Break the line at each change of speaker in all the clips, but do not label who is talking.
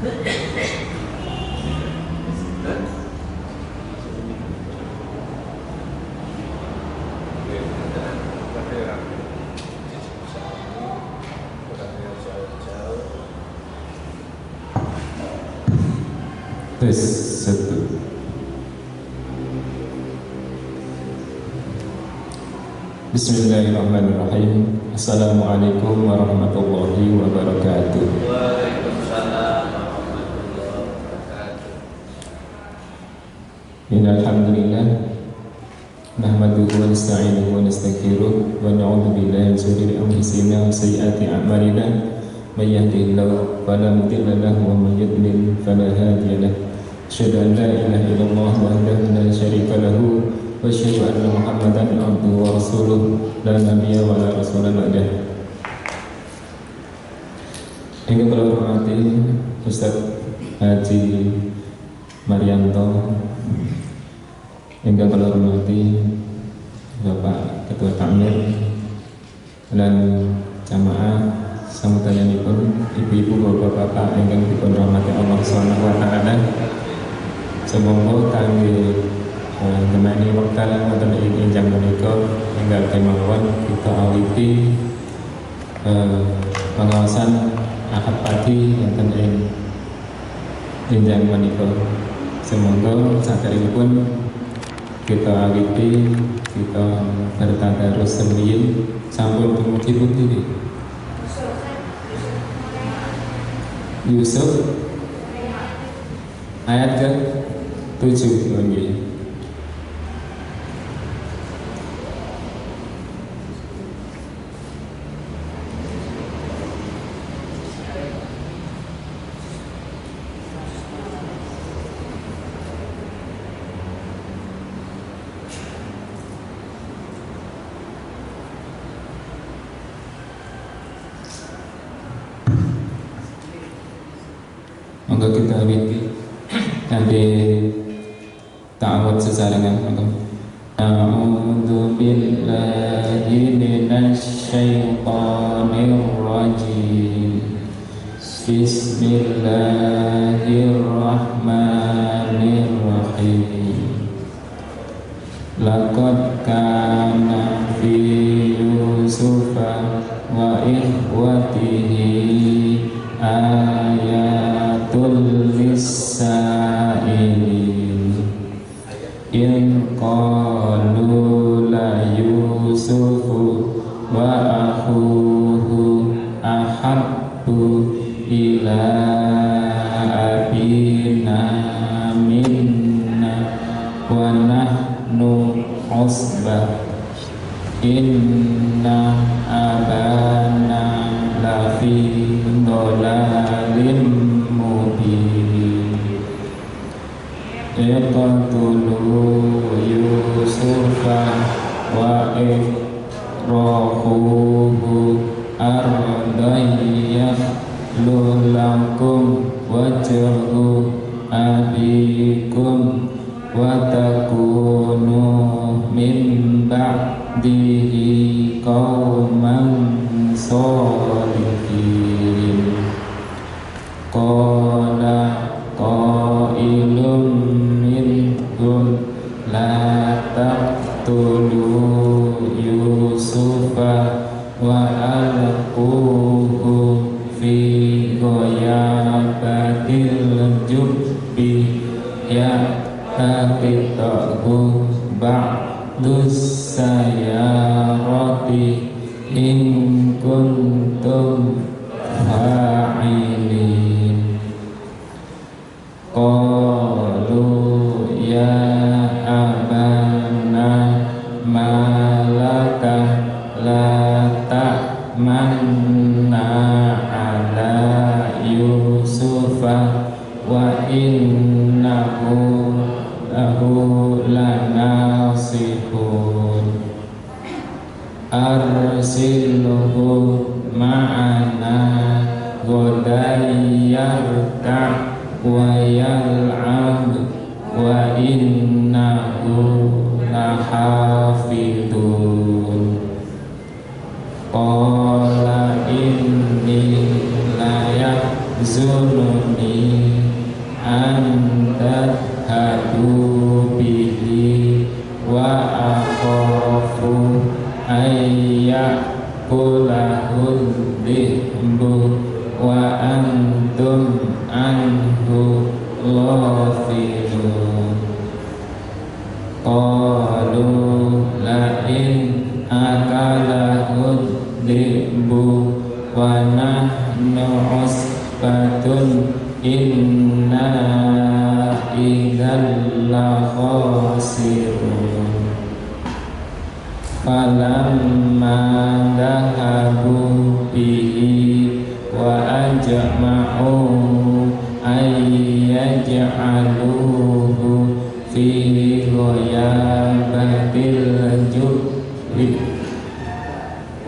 Tes satu. Bismillahirrahmanirrahim. Assalamualaikum warahmatullahi wabarakatuh.
Waalaikumsalam warahmatullahi wabarakatuh.
Innal hamdalillah nahmaduhu wa nasta'inuhu wa nastaghfiruh wa na'udzu billahi min shururi anfusina wa sayyiati a'malina. May yahdihillahu fala mudilla lahu wa may yudlil fala hadiya lahu. Asyhadu an la ilaha illallah wahdahu la syarika lahu wa asyhadu anna Muhammadan abduhu wa rasuluh la nabiyya wa la rasula ba'dahu. Yang kami hormati Ustaz Haji Marianto, yang kami hormati Bapak Ketua Takmir dan jamaah sambutanipun, ibu-ibu, bapak-bapak ingkang dipun rahmati Allah Subhanahu wa taala. Semoga kami temani wekdal wonten ing enjang menika enggal kemawon kita awiti pengawasan akad padi wonten ing enjang menika. Semoga saderengipun kita awiti kita bertadarus semiyin sampun dumugi pundi Yusuf ayat ke-7 lagi. Monggo kita awiti nanti ta'awud sesarengan. A'udzu billahi minasy syaithanir rajim. Bismillahirrahmanirrahim. Laqad kana fi Yusufa wa ikhwatihi ayatul lisa'ilin in qalu la Yusufu wa akhuhu ahabbu ila abina minna wa nahnu usbah inna abana lafi dhalalin mubin. Iqtulu Yusufa wa ikhrahuhu ardan yakhlu lakum wajhu abikum wa takunu min ba'dihi qauman sholihin. Qala qailum minhum la taqtulu Yusufa wa alquhu fi ghayabatil jubbi ya'taqitahu ba'dus sayarati in kuntum fa'ilin. Qalu ya abana malaka la ta'manna ala Yusufa wa innahu lahu lanasihun. Arsilhu ma'ana ghodayarka wa yal'ab wa innahu lahafidun. Qala inni la yahzununi wa antum anhu ghafilun. Qalu la in akalahu dhi'bu wa nahnu usbatun inna idzal la khasirun. Falamma dhahabu bihi wa ajma'u ayyaj'aluhu fi ghayabatil jubbi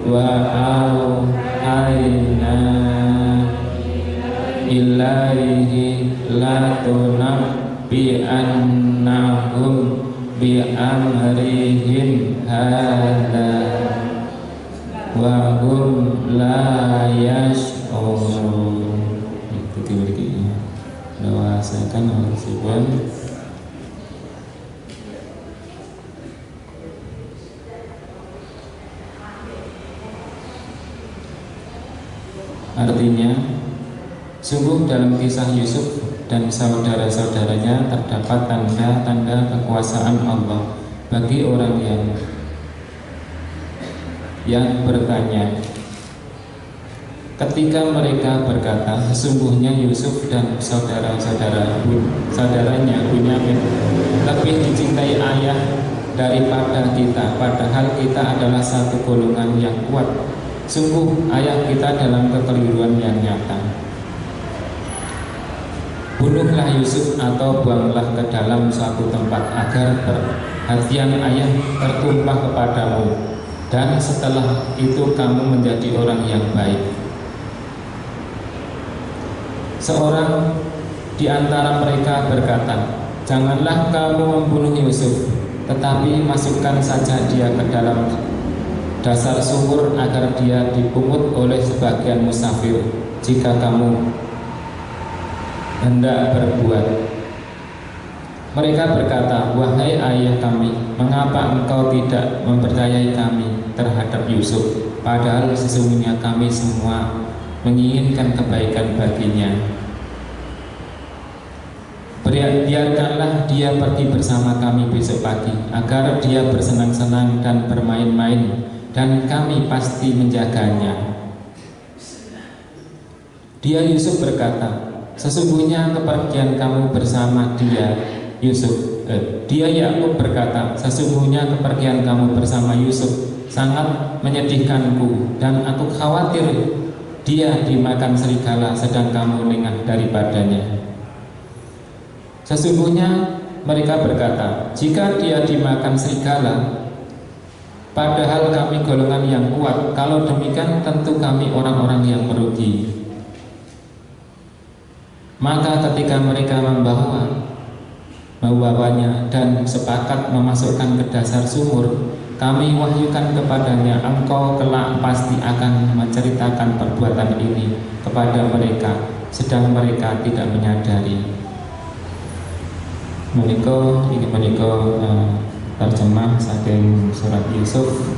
wa auhayna ilaihi la tunabbi annahum bi amrihim hadza wa hum la yash'urun. Itu dimiliki doakan Al-Sibwan. Artinya, sungguh dalam kisah Yusuf dan saudara-saudaranya terdapat tanda-tanda kekuasaan Allah bagi orang yang bertanya. Ketika mereka berkata, sesungguhnya Yusuf dan saudaranya Bunyamin lebih dicintai ayah daripada kita, padahal kita adalah satu golongan yang kuat. Sungguh ayah kita dalam kekeliruan yang nyata. Bunuhlah Yusuf atau buanglah ke dalam suatu tempat agar perhatian ayah tertumpah kepadamu, dan setelah itu kamu menjadi orang yang baik. Seorang di antara mereka berkata, janganlah kamu membunuh Yusuf, tetapi masukkan saja dia ke dalam dasar sumur agar dia dipungut oleh sebagian musafir jika kamu hendak berbuat. Mereka berkata, wahai ayah kami, mengapa engkau tidak mempercayai kami terhadap Yusuf, padahal sesungguhnya kami semua menginginkan kebaikan baginya. Biarkanlah dia pergi bersama kami besok pagi, agar dia bersenang-senang dan bermain-main, dan kami pasti menjaganya. Dia Yusuf berkata, sesungguhnya kepergian kamu bersama dia Yusuf. Dia Yakub berkata, sesungguhnya kepergian kamu bersama Yusuf sangat menyedihkanku, dan aku khawatir dia dimakan serigala sedang kamu lengah daripadanya. Sesungguhnya mereka berkata, jika dia dimakan serigala, padahal kami golongan yang kuat, kalau demikian tentu kami orang-orang yang merugi. Maka ketika mereka membawanya dan sepakat memasukkan ke dasar sumur, kami wahyukan kepadanya, engkau kelak pasti akan menceritakan perbuatan ini kepada mereka, sedang mereka tidak menyadari. Menika terjemah saking surat Yusuf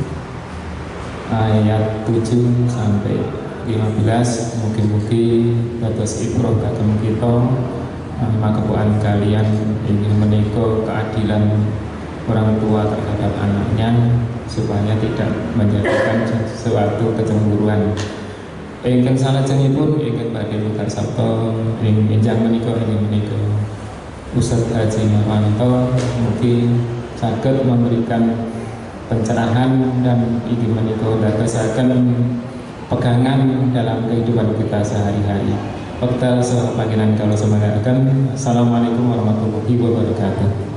ayat 7 sampai 15. Mugi-mugi dados ibrah kagem kita makepuan kalian ingin menika keadilan orang tua terhadap anaknya, supaya tidak menjadikan sesuatu kecemburuan. Ingkang salajengipun ingkang badhe mikarsa ing enjang menika Ustaz Haji Novanto mungkin saged memberikan pencerahan dan ingin menika dadosaken pegangan dalam kehidupan kita sehari-hari. Wekdal saha panjenengan kula semangataken. Assalamualaikum warahmatullahi wabarakatuh.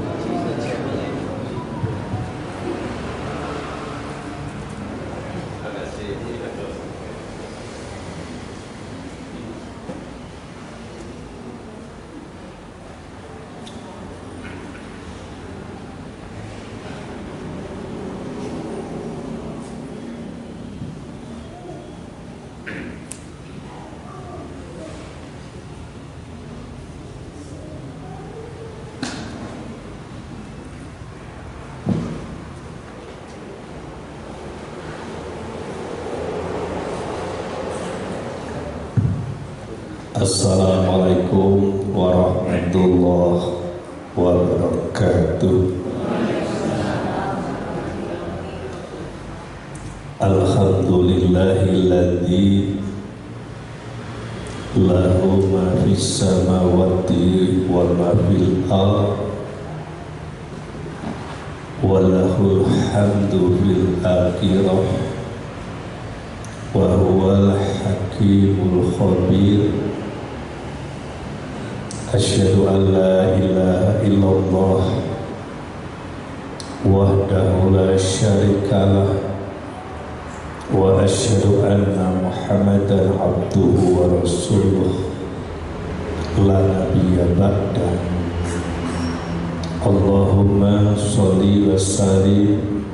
Assalamualaikum warahmatullahi wabarakatuh. Alhamdulillahilladzi lahu ma fis samawati wa ma fil ardh wa lahul hamdu fil akhirah wa huwal hakimul khabir. Asyhadu an la ilaha illallah wahdahu la syarikalah wa asyhadu anna Muhammadan abduhu wa rasuluh la nabiyya ba'dah. Allahumma sholli wa sallim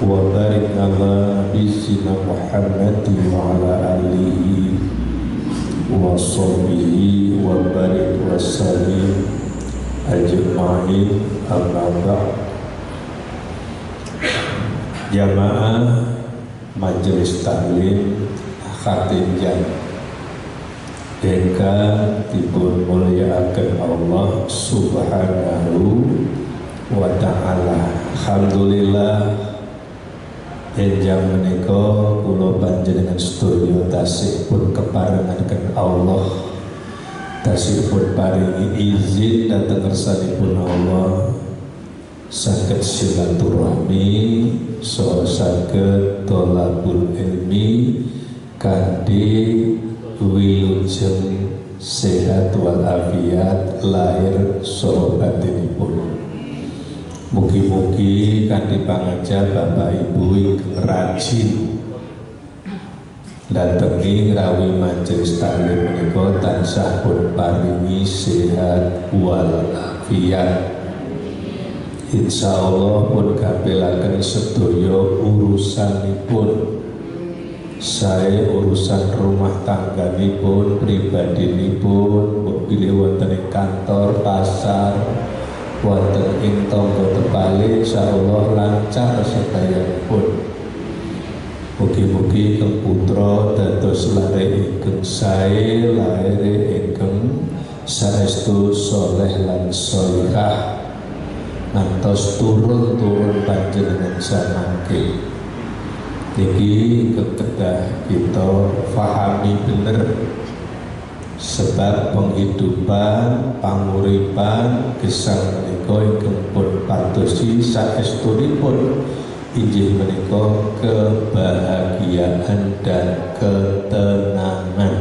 wa barik ala nabiyyina Muhammadin wa ala alihi wa sahbihi wa barik wa sallim ajma'in, amma ba'd. Jamaah Majelis Taklim Khatijah ingkang dipun mulyakaken Allah Subhanahu wa ta'ala. Alhamdulillah enjang menika kula panjenengan sedaya tasih pun keparengaken Allah, tasih pun paringi izin dhateng kersanipun Allah saged silaturahmi saha saged thalabul ilmi kanthi wilujeng sehat wal afiat lahir saha batinipun. Mugi-mugi kanthi pangajar Bapak Ibu ingkang rajin datengi rawi majelis taklim menika tansah pun paringi sehat wal afiat. Insyaallah pun kapelaken sedaya urusanipun, sae urusan rumah tangganipun, pribadinipun, bilih wonten ing kantor, pasar, wonten ing tangga tepale, insyaallah lancar sedayanipun. Mugi-mugi kang putra dados lare ingkang sae, laire ingkang saestu saleh lan shalihah, ngantos turun panjenengan samangke. Niki kedah kita fahami bener sebab penghidupan, panguripan gesang menika ingkang pun padosi saestunipun inggih menika kebahagiaan dan ketenangan.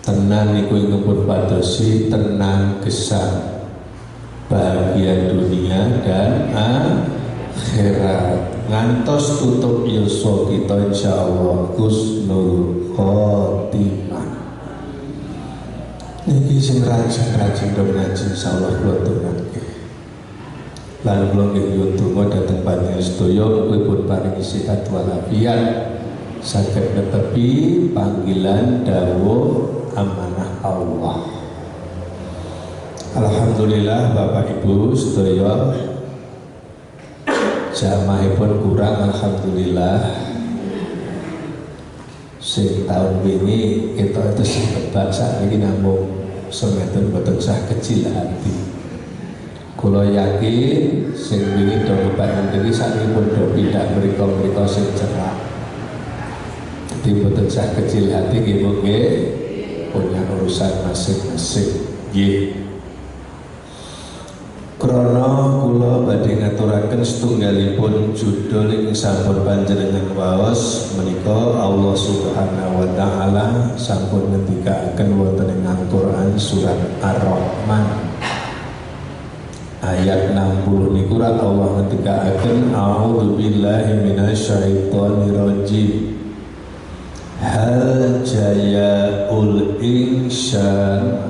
Tenang niku ingkang pun padosi tenang gesang, bahagia dunia dan akhirat, ngantos tutup yuswa kita insyaallah husnul khotimah. Niki sing rajin do ngaji insyaallah kula turnake. Lan kula nggih donga dhateng panjenengan sedaya mugi pun paringi sehat walafiat saged netepi panggilan dawuh amanah Allah. Alhamdulillah Bapak Ibu sedaya jamaahipun kurang, alhamdulillah. Sing tahun ini kita itu sing tebak saat ini namung semeten boten sah kecil hati. Kula yakin sing wingi do kebayan iki saknipun do pindah mriko-mriko sing cerak. Dadi boten sah kecil hati nggih punya urusan masing-masing. Nggih. Krana kula badhe ngaturaken setunggalipun judul ing sampun panjenengan waos menika Allah Subhanahu wa taala sampun ngendikaken wonten ing Al-Qur'an surat Ar-Rahman ayat 60 niku Allah ngendikaken a'udzubillahi minasyaitonir rajim. Hal jayaul insan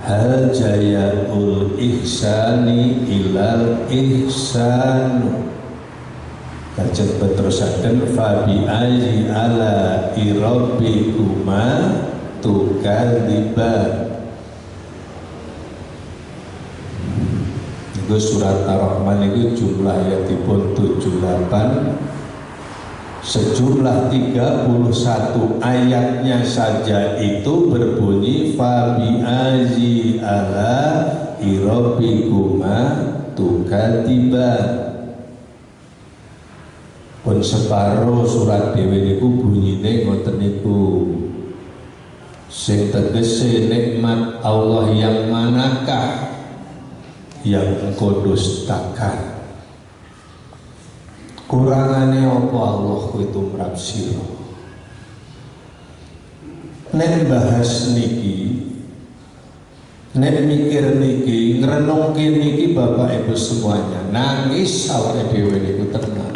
hal jayaul ihsani ilal ihsanu. Lajeng terusaken fabi ayyi ala rabbikuma tukadziban. Niku surat Ar-Rahman itu jumlah ayatipun 78 Sejumlah 31 ayatnya saja itu berbunyi fabi azi ala irobikuma tukatiban. Pun separo surat dhewe niku bunyine ngoten niku. Sing tegese nikmat Allah yang manakah yang engkau dustakan? Kurangane apa Allah itu merap sira. Nek bahas niki, nek mikir niki, ngrenungke niki Bapak Ibu semuanya, nangis awake dhewe niku tenang.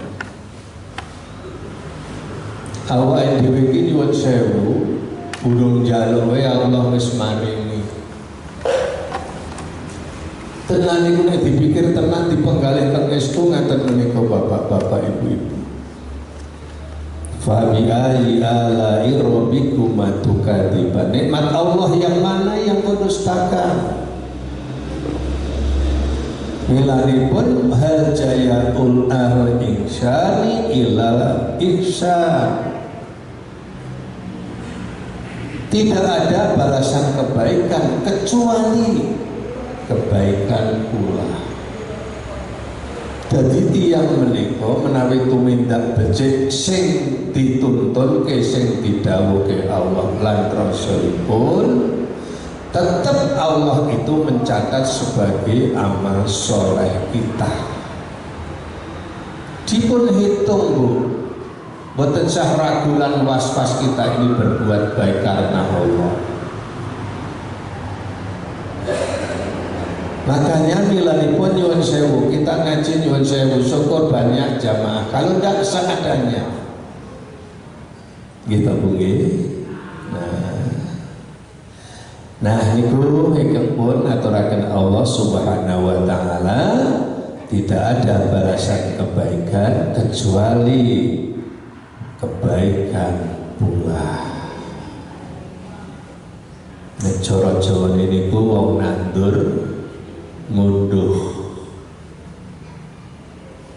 Awake dhewe iki nyuwun sewu, urung njaluk wae Allah wis maringi. Tenan niku nek dipikir tenan dipenggalih teng estu ngaten menika bapak-bapak ibu-ibu. Fa bi ayyi ala'i rabbikuma tukadziban. Nikmat Allah yang mana yang kau dustakan? Milanipun hal jayaul al-insani ilal ihsan. Tidak ada balasan kebaikan kecuali kebaikan pula. Jadi tiang menika menawi tumindak becik sing dituntun ke sing didhawuhke Allah lan rasulipun, tetap Allah itu mencatat sebagai amal soleh kita. Dipun hitung Bu, boten sah ragu lan was-was kita ini berbuat baik karena Allah. Makanya milanipun nyuwun sewu, kita ngaji nyuwun sewu, syukur banyak jamaah. Kalau tidak seadanya, gitu Bu. Nah niku hikmah aturaken Allah Subhanahu wa taala, tidak ada balasan kebaikan kecuali kebaikan pula. Nek cara Jawa niku wong nandur ngunduh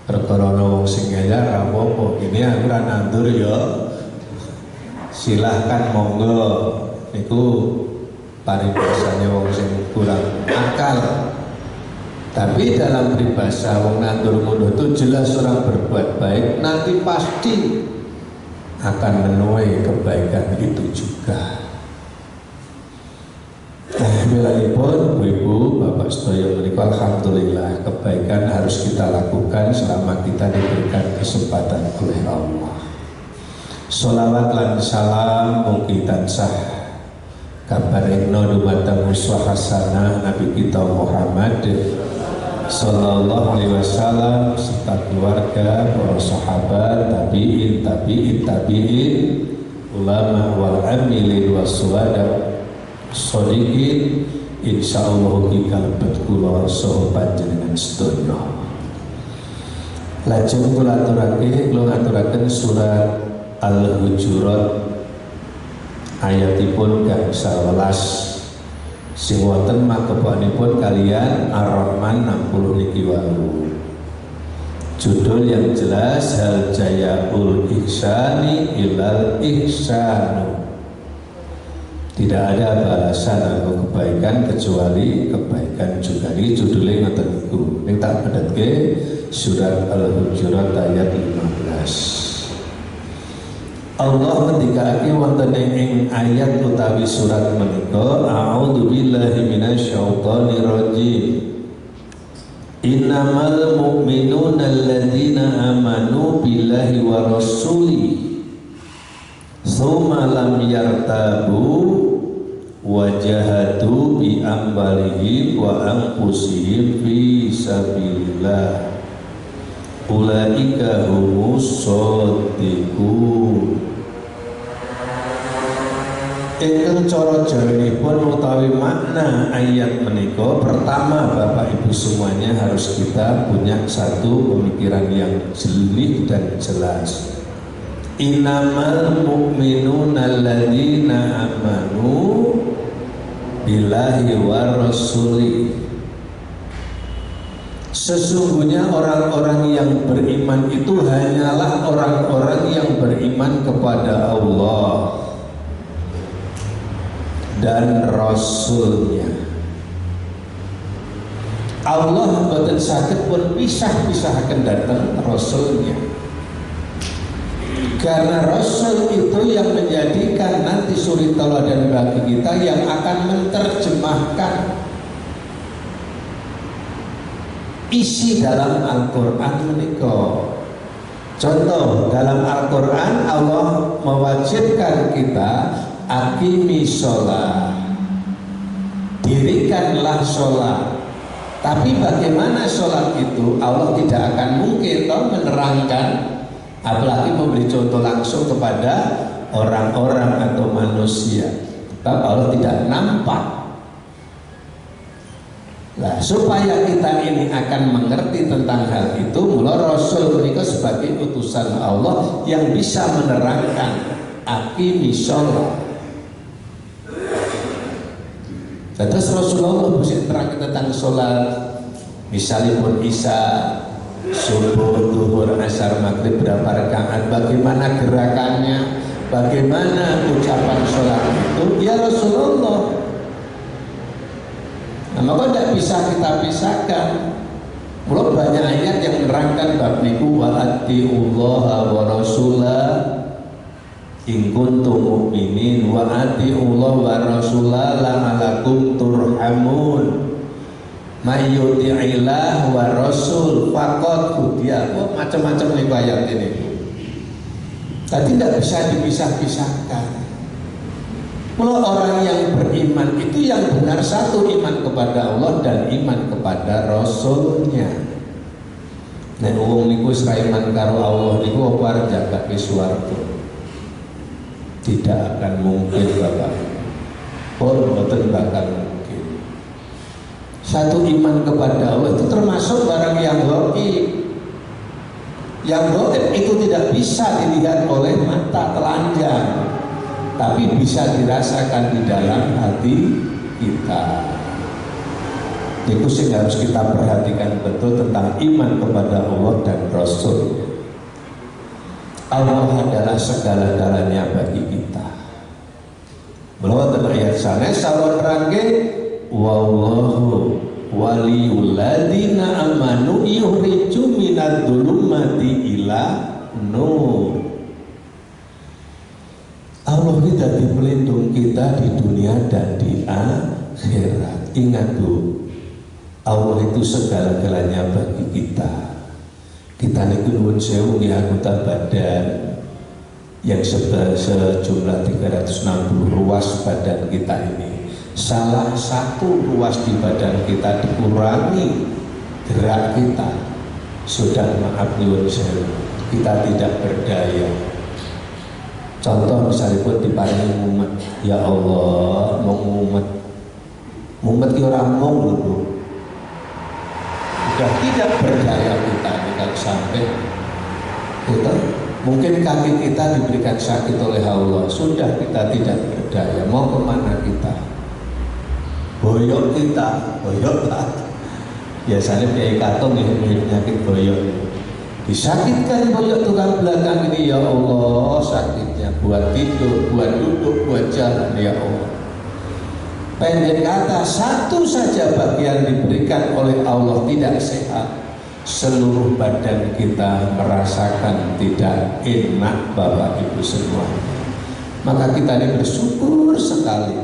perkara wong sing ngayar apa ini aku ra nandur ya silahkan monggo niku paribasane wong sing kurang akal. Tapi dalam peribahasa wong nandur ngunduh itu jelas orang berbuat baik nanti pasti akan menuai kebaikan itu juga. Alhamdulillah, Ibu, Bapak sedaya menika alhamdulillah kebaikan harus kita lakukan selama kita diberikan kesempatan oleh Allah. Sholawat lan salam mugi tansah kabarengno dumateng uswah hasanah Nabi kita Muhammad sallallahu alaihi wasallam serta keluarga, para sahabat, tabi'in, ulama wal amilin wassuhada shodiqin, insyaallah kalbet kula saha panjenengan sedaya. Lajeng kula ngaturaken surat Al-Hujurat ayatipun gangsal 11 sing wonten makepanipun kalian Ar-Rahman 60 niki wau. Judul yang jelas hal jayaul ihsani ilal ihsanu. Tidak ada balasan atau kebaikan kecuali kebaikan juga. Ini judulnya ngoten niku. Ning tak pedhetke surat Al-Hujurat ayat 15. Allah ngendikake wonten ing ayat utawi surat menika, a'udzubillahi minasyaitonir rajim. Innamal mu'minuna alladzina amanu billahi wa rasuli tsumma lam yartabu wajahatu bi ambalihim wa anfusihim fi sabilillah ulaika humus shodiqun. Ingkang cara jawanipun utawi makna ayat menika, pertama Bapak Ibu semuanya harus kita punya satu pemikiran yang jeli dan jelas. Innamal mu'minuna alladzina amanu billahi wa rasuli Sesungguhnya orang-orang yang beriman itu hanyalah orang-orang yang beriman kepada Allah dan Rasulnya. Allah boten saged pun pisah-pisahaken datang Rasulnya, karena Rasul itu yang menjadikan nanti suri teladan bagi kita, yang akan menerjemahkan isi dalam Al-Quran menika. Contoh, dalam Al-Quran Allah mewajibkan kita aqimi sholat, dirikanlah sholat. Tapi bagaimana sholat itu? Allah tidak akan mungkin menerangkan, apalagi memberi contoh langsung kepada orang-orang atau manusia. Sebab Allah tidak nampak. Nah, supaya kita ini akan mengerti tentang hal itu, mula Rasul mereka sebagai utusan Allah yang bisa menerangkan aqimi sholat. Terus Rasulullah bisa terangkan tentang sholat, misalnya pun isya, subuh, duhur, asar, maghrib berapa rakaat, bagaimana gerakannya, bagaimana ucapan sholat itu, ya Rasulullah. Nah, maka tidak bisa kita pisahkan. Mulai banyak ayat yang menerangkan bab niku wa atiullaha wa rasulah in kuntum mu'minin wa atiullaha wa rasulah la'alakum turhamun may yuti'illah wa rasul faqad hudiya. Macam-macam niku ayat ini. Tadi tidak bisa dipisah-pisahkan. Kalau orang yang beriman itu yang benar satu, iman kepada Allah dan iman kepada Rasulnya. Nek wong niku iman karo Allah niku apa arep jagake swarga? Tidak akan mungkin, Bapak. Boten bakal mungkin. Satu iman kepada Allah itu termasuk barang yang gaib. Yang gaib itu tidak bisa dilihat oleh mata telanjang, tapi bisa dirasakan di dalam hati kita. Itu sih harus kita perhatikan betul tentang iman kepada Allah dan Rasul. Allah adalah segala-galanya bagi kita. Melawat ayat sana sawan rangge wallahu waliyul ladina amanu yuhriju minadh dhulumati ila nur. Allah kita di pelindung kita di dunia dan di akhirat. Ingat Bu, Allah itu segala-galanya bagi kita. Kita niku nuwun sewu ya anggota badan yang sejumlah 360 ruas badan kita ini. Salah satu ruas di badan kita dikurangi gerak kita, sudah maaf nuwun sewu, kita tidak berdaya. Contoh misalnya pun diparingi mumet, ya Allah mau mumet ki ora mung lho. Sudah tidak berdaya kita kalau sampai kita, mungkin kaki kita diberikan sakit oleh Allah, sudah kita tidak berdaya. Mau kemana kita? Boyok kita, boyok lah. Biasanya kayak katong ya penyakit boyok. Disakitkan boyok tukang belakang ini, ya Allah sakitnya, buat tidur, buat duduk, buat jalan, ya Allah. Pendek kata, satu saja bagian diberikan oleh Allah tidak sehat, seluruh badan kita merasakan tidak enak, Bapak Ibu semua. Maka kita ini bersyukur sekali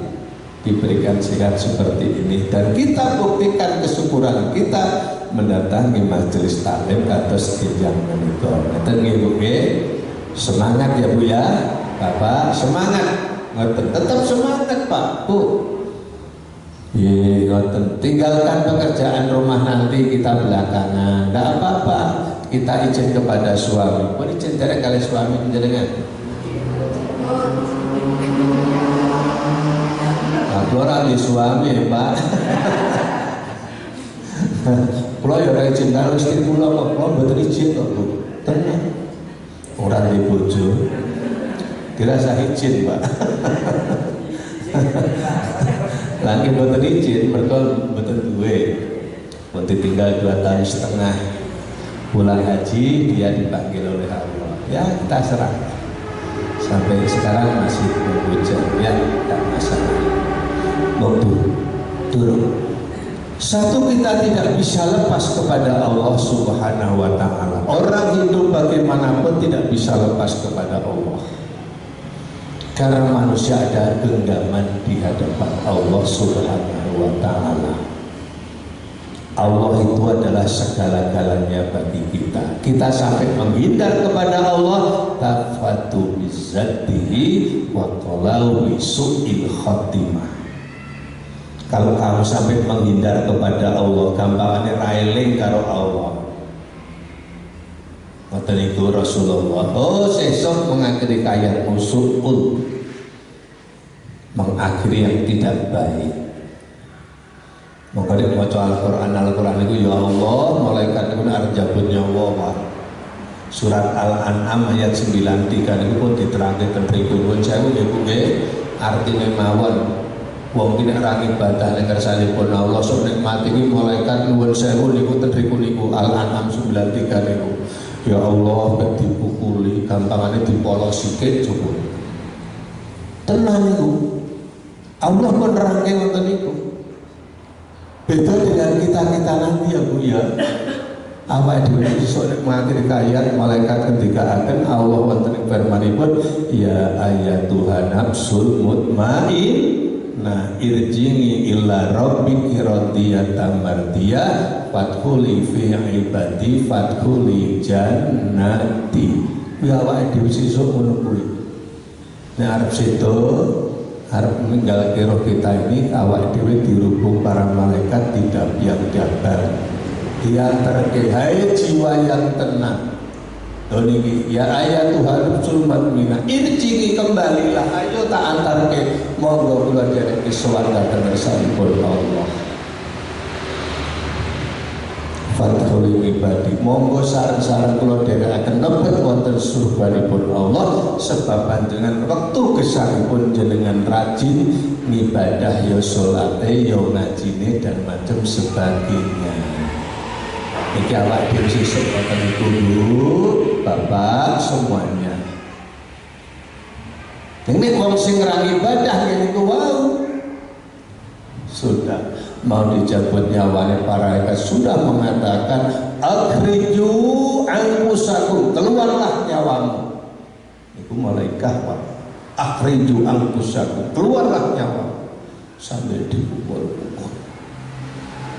diberikan sehat seperti ini, dan kita buktikan kesyukuran kita mendatangi majelis taklim atas jenjang menika. Semangat ya Bu ya, Bapak semangat, tetap semangat Pak Bu. Tinggalkan pekerjaan rumah nanti kita belakangan, tidak apa-apa. Kita izin kepada suami, pun izin dari kali suami menjalankan. Aku orang di suami Pak. Kalau ya orang izin kalau istri pulang, kalau betul izin kok Bu. Tenang, orang di bojo, dirasa izin Pak. Lagi betul izin, mereka betul duwe. ditinggal 2,5 tahun pulang haji, dia dipanggil oleh Allah. Ya kita serahkan. Sampai sekarang masih mengujar, ya tidak masalah. Turun. Satu, kita tidak bisa lepas kepada Allah Subhanahu wa Ta'ala. Orang hidup bagaimanapun tidak bisa lepas kepada Allah. Karena manusia ada genggaman di hadapan Allah Subhanahu wa Ta'ala. Allah itu adalah segala-galanya bagi kita. Kita sampai menghindar kepada Allah, tafatu bizzatihi wa qalau bisu'il khatimah. Kalau kamu sampai menghindar kepada Allah, gampangannya railing karo Allah. Ngoten iku Rasulullah. Oh, sesuk mengakhiri kaya musuhul, mengakhiri yang tidak baik. Makanya maca Al-Quran itu, ya Allah, malaikat itu arep jabut nyawa. Surat Al-An'am ayat 93 itu pun diterangkan tentang nuwun sewu nggih artine mawon. Wong ki nek ra ibadah ning kersanipun Allah sok nikmati iki malaikat nuwun sewu niku tendriku niku Al-An'am 93 niku. Ya Allah nek dipukuli gampangane dipolos sikit cukup. Tenang niku. Allah menerangke wonten niku. Beda dengan kita nanti ya Bu ya. Apa dhewe iso nikmati kaya malaikat ketika akan Allah wonten ing firmanipun ya ayatuhan nafsul mutmainnah irji'i illa rabbiki radiyatan mardiyah fadkhuli fi ibadi fadkhuli jannati. Ya awake dhewe sesuk ngono kuwi. Nek arep sedo harap meninggal roh kita ini awak dewi dirubung para malaikat tidak yang jabar dia terkehai jiwa yang tenang. Doniki ya ayat Tuhan sulmat mina irjini kembalilah ayo tak antar ke monggo kula derek ke swarga kersane Allah. Fathul ibadi monggo sareng-sareng kula dherekaken nebet wonten surganipun Allah sebab panjenengan wektu gesangipun jenengan rajin ngibadah ya salate ya ngajine dan macam sebagainya. Iki awak dhewe sesuk wonten iku Bapak semuanya. Ini wong sing ra ibadah ngene iku wau sudah mau dicabut nyawanya para malaikat sudah mengatakan akhriju anfusakum, keluarlah nyawamu. Itu malaikat Pak. Akhriju anfusakum, keluarlah nyawamu. Sambil dipukul-pukul.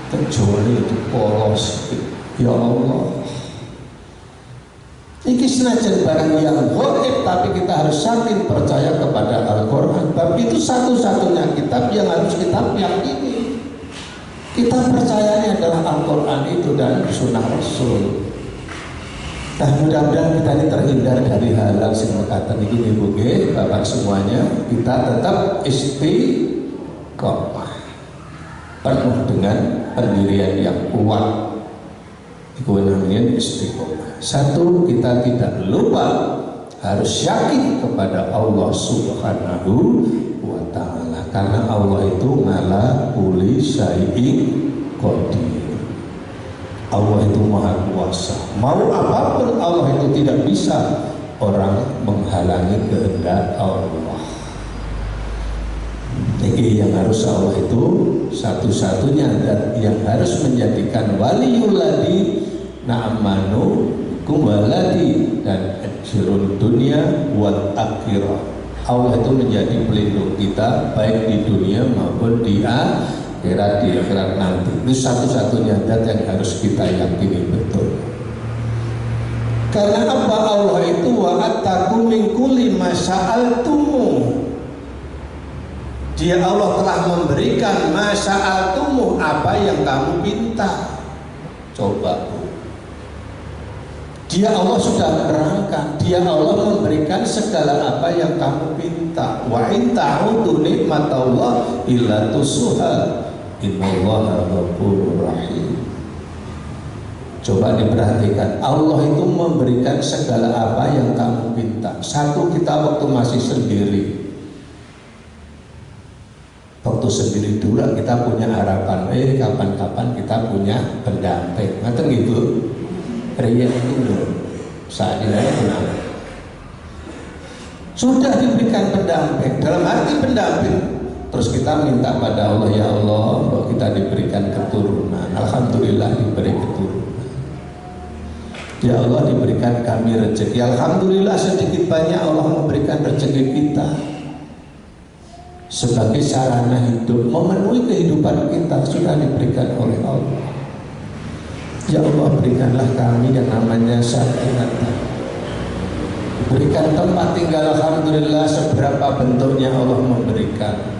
Kecuali itu polos. Ya Allah. Ini senajan barang yang gaib, tapi kita harus saking percaya kepada Al-Quran. Tapi itu satu-satunya kitab yang harus kita yakini. Kita percayanya adalah Al-Quran itu dan Sunnah Rasul. Nah mudah-mudahan kita ini terhindar dari hal-hal yang berkaitan ini buge, Bapak semuanya. Kita tetap istiqomah, penuh dengan pendirian yang kuat. Itu namanya istiqomah. Satu, kita tidak lupa harus yakin kepada Allah Subhanahu wa Ta'ala, karena Allah itu ngala kulli syai'in qadir. Allah itu maha kuasa, mau apapun Allah itu tidak bisa orang menghalangi kehendak Allah. Ini yang harus Allah itu satu-satunya dan yang harus menjadikan waliyuladi na'amanu kumbaladi dan ajrun dunia wal akhirah. Allah itu menjadi pelindung kita baik di dunia maupun di akhirat nanti. Itu satu-satunya zat yang harus kita yakini betul. Karena apa? Allah itu wa'atakum min kulli ma sa'altumu. Dia Allah telah memberikan ma sa'altumu, apa yang kamu minta. Coba Dia Allah sudah menerangkan, Dia Allah memberikan segala apa yang kamu minta. Wa in ta'udu nikmatallah illa tusuha innallaha ghafurur rahim. Coba diperhatikan, Allah itu memberikan segala apa yang kamu minta. Satu, kita waktu masih sendiri, waktu sendiri dulu, kita punya harapan, kapan-kapan kita punya pendamping. Ngaten gitu. Riyen itu lho. Saat ini benar. Sudah diberikan pendamping, dalam arti pendamping. Terus kita minta pada Allah, ya Allah, kalau kita diberikan keturunan, alhamdulillah diberi keturunan. Ya Allah, diberikan kami rezeki. Alhamdulillah sedikit banyak Allah memberikan rezeki kita sebagai sarana hidup, memenuhi kehidupan kita sudah diberikan oleh Allah. Ya Allah, berikanlah kami yang namanya sakinah. Berikan tempat tinggal, alhamdulillah seberapa bentuknya Allah memberikan.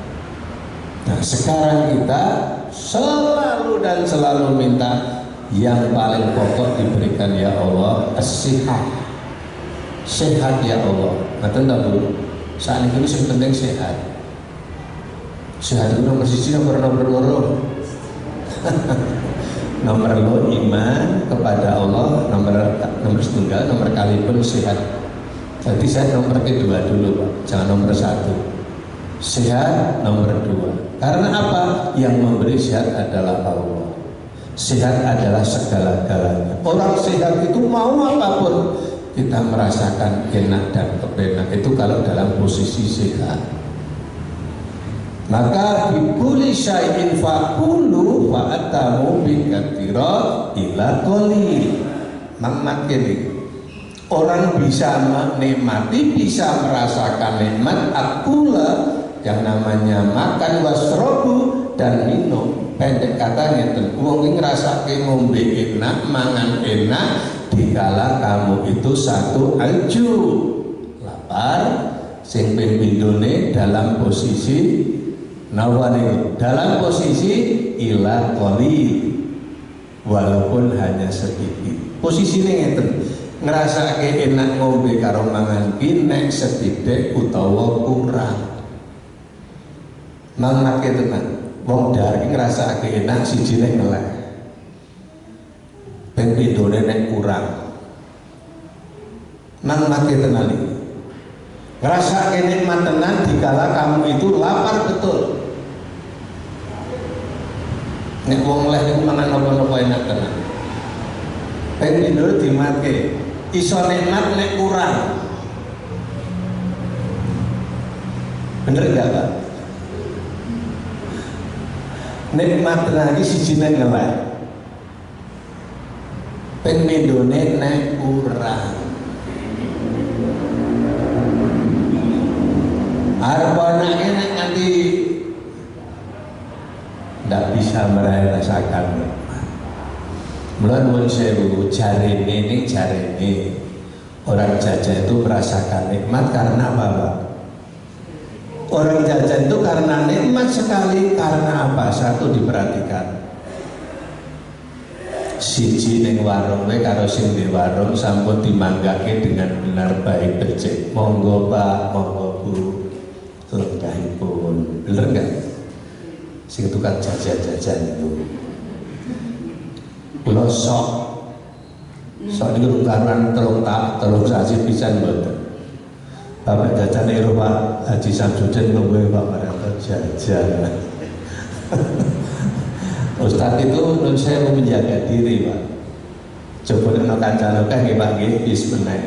Nah, sekarang kita selalu dan selalu minta yang paling pokok diberikan, ya Allah, sehat. Sehat ya Allah. Ngaten ta Bu? Saat ini yang penting sehat. Sehat itu nomor siji, nomor loro. Nomor lo iman kepada Allah, nomor setunggal, nomor kali pun sehat. Jadi saya nomor kedua dulu Pak, jangan nomor satu. Sehat nomor dua. Karena apa? Yang memberi sehat adalah Allah. Sehat adalah segala-galanya. Orang sehat itu mau apapun kita merasakan enak dan kepenak itu kalau dalam posisi sehat. Maka bikuli syai'in faqulu fa'atamu bikatsirat ila qalil. Makmat ini orang bisa menikmati, bisa merasakan nikmat akula yang namanya makan wasrobu dan minum. Pendek katanya tuh, wong iki ngrasake ngombe enak, mangan enak, dikala kamu itu satu alju lapar, sing ping pindhone dalam posisi nawani, dalam posisi ila qalil, walaupun hanya sedikit. Posisine ngeten, ngrasake enak ngombe karo mangan ki nek sedidik utawa kurang. Mangake tenan. Wong dari ngrasake enak siji nek ngelek. Ben pindhone nek kurang. Mangake tenan iki. Ngrasake nikmat tenan dikala kamu itu lapar betul. Nek wong leh niku mangan napa-napa enak tenan. Ben pindhone dimatke. Iso nikmat nek kurang. Bener enggak, Pak? Nikmat lagi siji nek ngelek. Ping pindhone nek kurang. Arep anake nek nganti ndak bisa merasakan nikmat. Mula nuwun sewu, jarene orang jajan itu merasakan nikmat karena apa, Pak? Orang jajan itu karena nikmat sekali. Karena apa? Satu, diperhatikan. Siji ning warung karo sing di warung sampun dimanggake dengan benar baik becik. Monggo Pak, monggo Bu, lenggahipun. Bener enggak? Sing tukang jajan-jajan itu. Kula sok niku karuan telung sasi pisan mboten. Bapak jajan Eropa Haji Samsudin ngombe Pak Maranto jajan. Ustadz itu menurut saya mau menjaga diri Pak. Coba nek kancane nggih Pak nggih bismillah.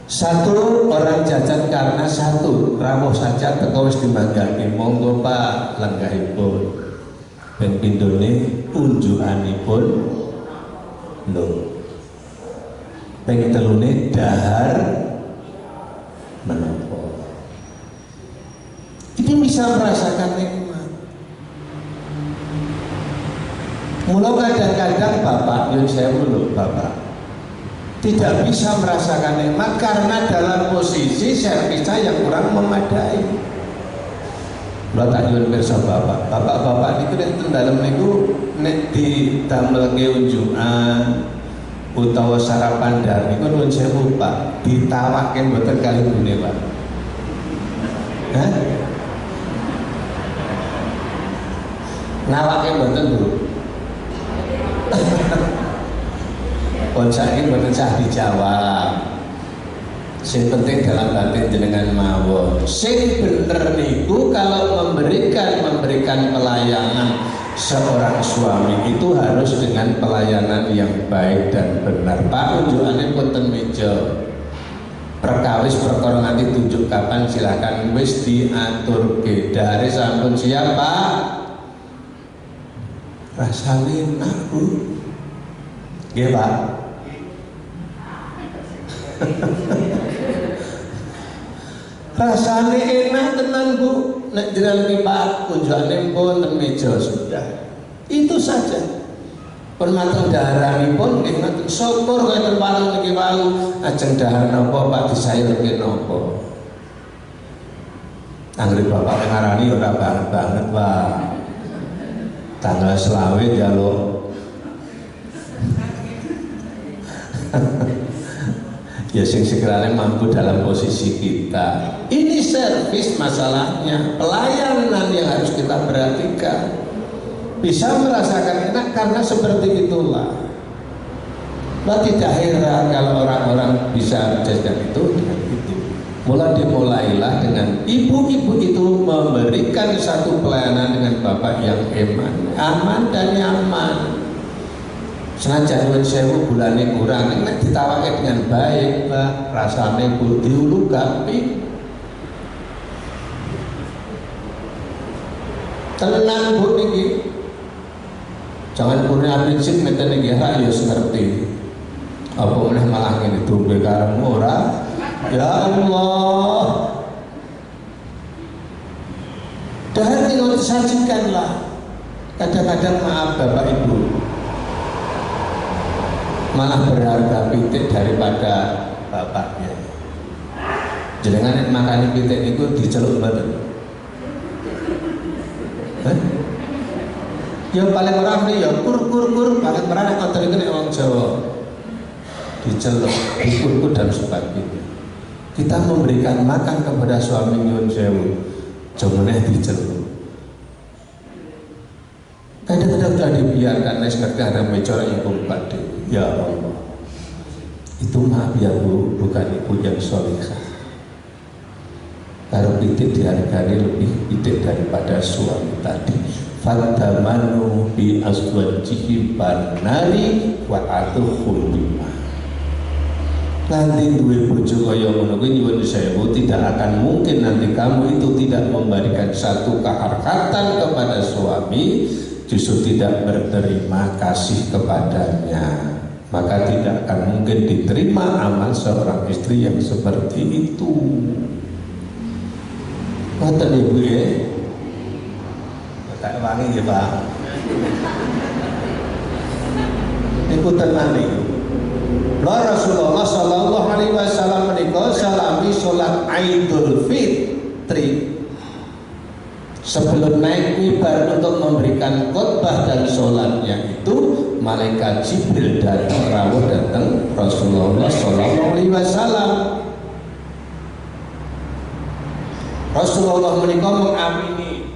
Satu, orang jajan karena satu rawuh saja teko wis dimanggake monggo Pak lenggahipun. Ben pindhone unjukanipun lho. Ping telune dahar menapa. Kita bisa merasakan nikmat. Mula kadang-kadang Bapak, yang saya dulu Bapak tidak bisa merasakan nikmat karena dalam posisi servisnya yang kurang memadai. Mula tak nyuwun pirsa Bapak niku nek dalam niku nek didamelke unjukan utawa sarapan dar niku nuwun sewu Pak, ditawake mboten kali gune Pak. Hah? Nawake mboten Bu. Pun saiki mboten sah dijawab. Sing penting dalam batin jenengan mawon. Sing bener niku kalau memberikan pelayanan seorang suami itu harus dengan pelayanan yang baik dan benar. Pak, unjukane punten meja. Perkawis perkara nanti tunjuk kapan silakan wis diaturke. Dari sampun siapa? Rasane enak, Bu. Nggih, Pak. Rasane enak tenan, Bu. Nek jenengan ki Pak, kunjungane pun ten meja sudah. Itu saja. Pun mateng daharanipun nggih ngoten syukur kaya ten warung niki wau. Ajeng dahar napa Pak disayurke napa. Anggere bapak ngarani ora banget, Pak. Tanggal selawe njaluk ya sing sekiranya mampu dalam posisi kita. Ini servis masalahnya, pelayanan yang harus kita perhatikan. Bisa merasakan enak karena seperti itulah. Nah, tidak heran kalau orang-orang bisa menjadikan itu dengan itu. Dimulailah dengan ibu-ibu itu memberikan satu pelayanan dengan bapak yang aman dan nyaman. Senajan nyuwun sewu bulane kurang nek ditawake dengan baik, Pak, rasane Bu diulu gamping. Tenang Bu niki. Jangan punya prinsip ngeten iki ya ngerti. Apa meneh malah ngene dumbe karemu ora? Ya Allah. Dahar tinggal disajikanlah. Kadang-kadang maaf Bapak Ibu, malah berharga pitik daripada bapaknya. Jenengan makan pitik itu diceluk mboten? Ya paling orang nih ya kur paling orang yang konten itu orang Jawa diceluk, dikur dan sebagainya. Kita memberikan makan kepada suami nyuwun sewu, jomene diceluk. Kadang-kadang sudah dibiarkan nes ngerti ada mecara ibu pada. Ya Allah, itu maaf ya Bu, bukan ibu yang solehah. Kalau pitik dihargai lebih pitik daripada suami tadi. Fatamanu bi azwajihim banari wa atuhul bima. Nanti duwe bojo kaya ngono kuwi nyuwun sewu, tidak akan mungkin nanti kamu itu tidak memberikan satu kehormatan kepada suami, justru tidak berterima kasih kepadanya. Maka tidak akan mungkin diterima amal seorang istri yang seperti itu. Ngoten Ibu ya. Tak wangi ya Pak. Iku tenane. Rasulullah sallallahu alaihi wasallam menika salami salat Idul Fitri. Sebelum naik mimbar untuk memberikan khutbah dan sholatnya itu, malaikat Jibril datang rawuh datang Rasulullah sallallahu alaihi wasallam. Rasulullah menika mengamini.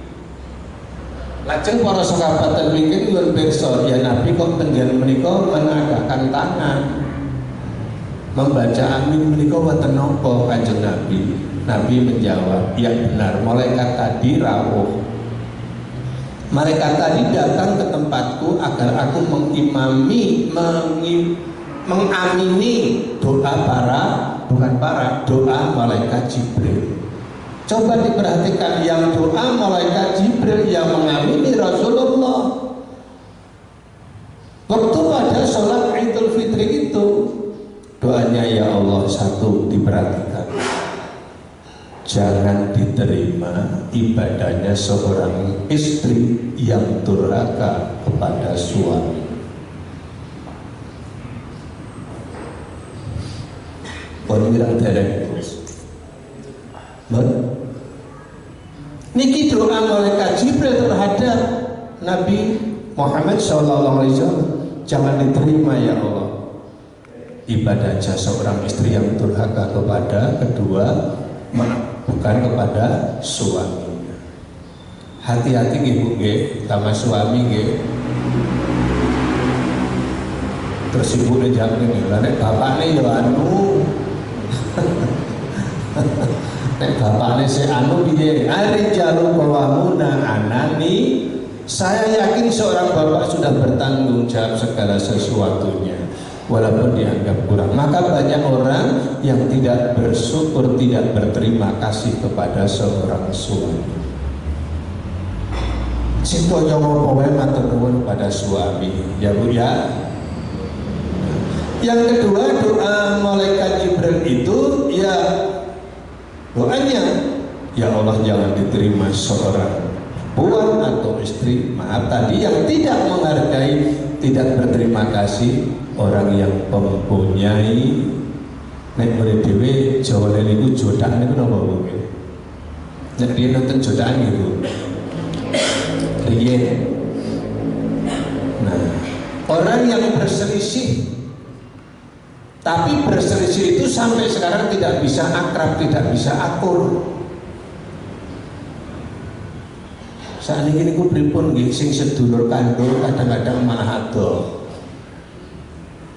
Lajeng para sahabat terpikir nyuwun pirsa, ya Nabi kok tenggen menika mengadahkan tangan. Membaca amin menika wonten napa Kanjeng Nabi? Nabi menjawab, ya benar, malaikat tadi rawuh. Malaikat tadi datang ke tempatku agar aku mengamini doa doa malaikat Jibril. Coba diperhatikan, yang doa malaikat Jibril yang mengamini Rasulullah. Waktu pada sholat Idul Fitri itu, doanya ya Allah satu diperhatikan. Jangan diterima ibadahnya seorang istri yang durhaka kepada suami. Pemikiran derek niki doa malaikat Jibril terhadap Nabi Muhammad SAW, jangan diterima ya Allah ibadah seorang istri yang durhaka kepada kedua, bukan kepada suaminya. Hati-hati ibu sama suami terus ibu jawab ini, nek bapaknya ya anu Nek bapakne si anu piye? Arijalu qawwamuna anani. Saya yakin seorang bapak sudah bertanggung jawab segala sesuatunya, walaupun dianggap kurang. Maka banyak orang yang tidak bersyukur, tidak berterima kasih kepada seorang suami. Sinto nyomo poe matur nuwun pada suami, ya Bu ya. Yang kedua, doa malaikat Jibril itu ya doanya, ya Allah jangan diterima seorang buan atau istri, maaf tadi, yang tidak menghargai, tidak berterima kasih, orang yang mempunyai nek mulai dewe Jawa niku jodaan niku napa Bu? Nek dia nonton jodaan gitu. Riyen. Nah, orang yang berselisih, tapi berselisih itu sampai sekarang tidak bisa akrab, tidak bisa akur. Saat ini ku pripun nggih sing sedulur kandung kadang-kadang malah adoh.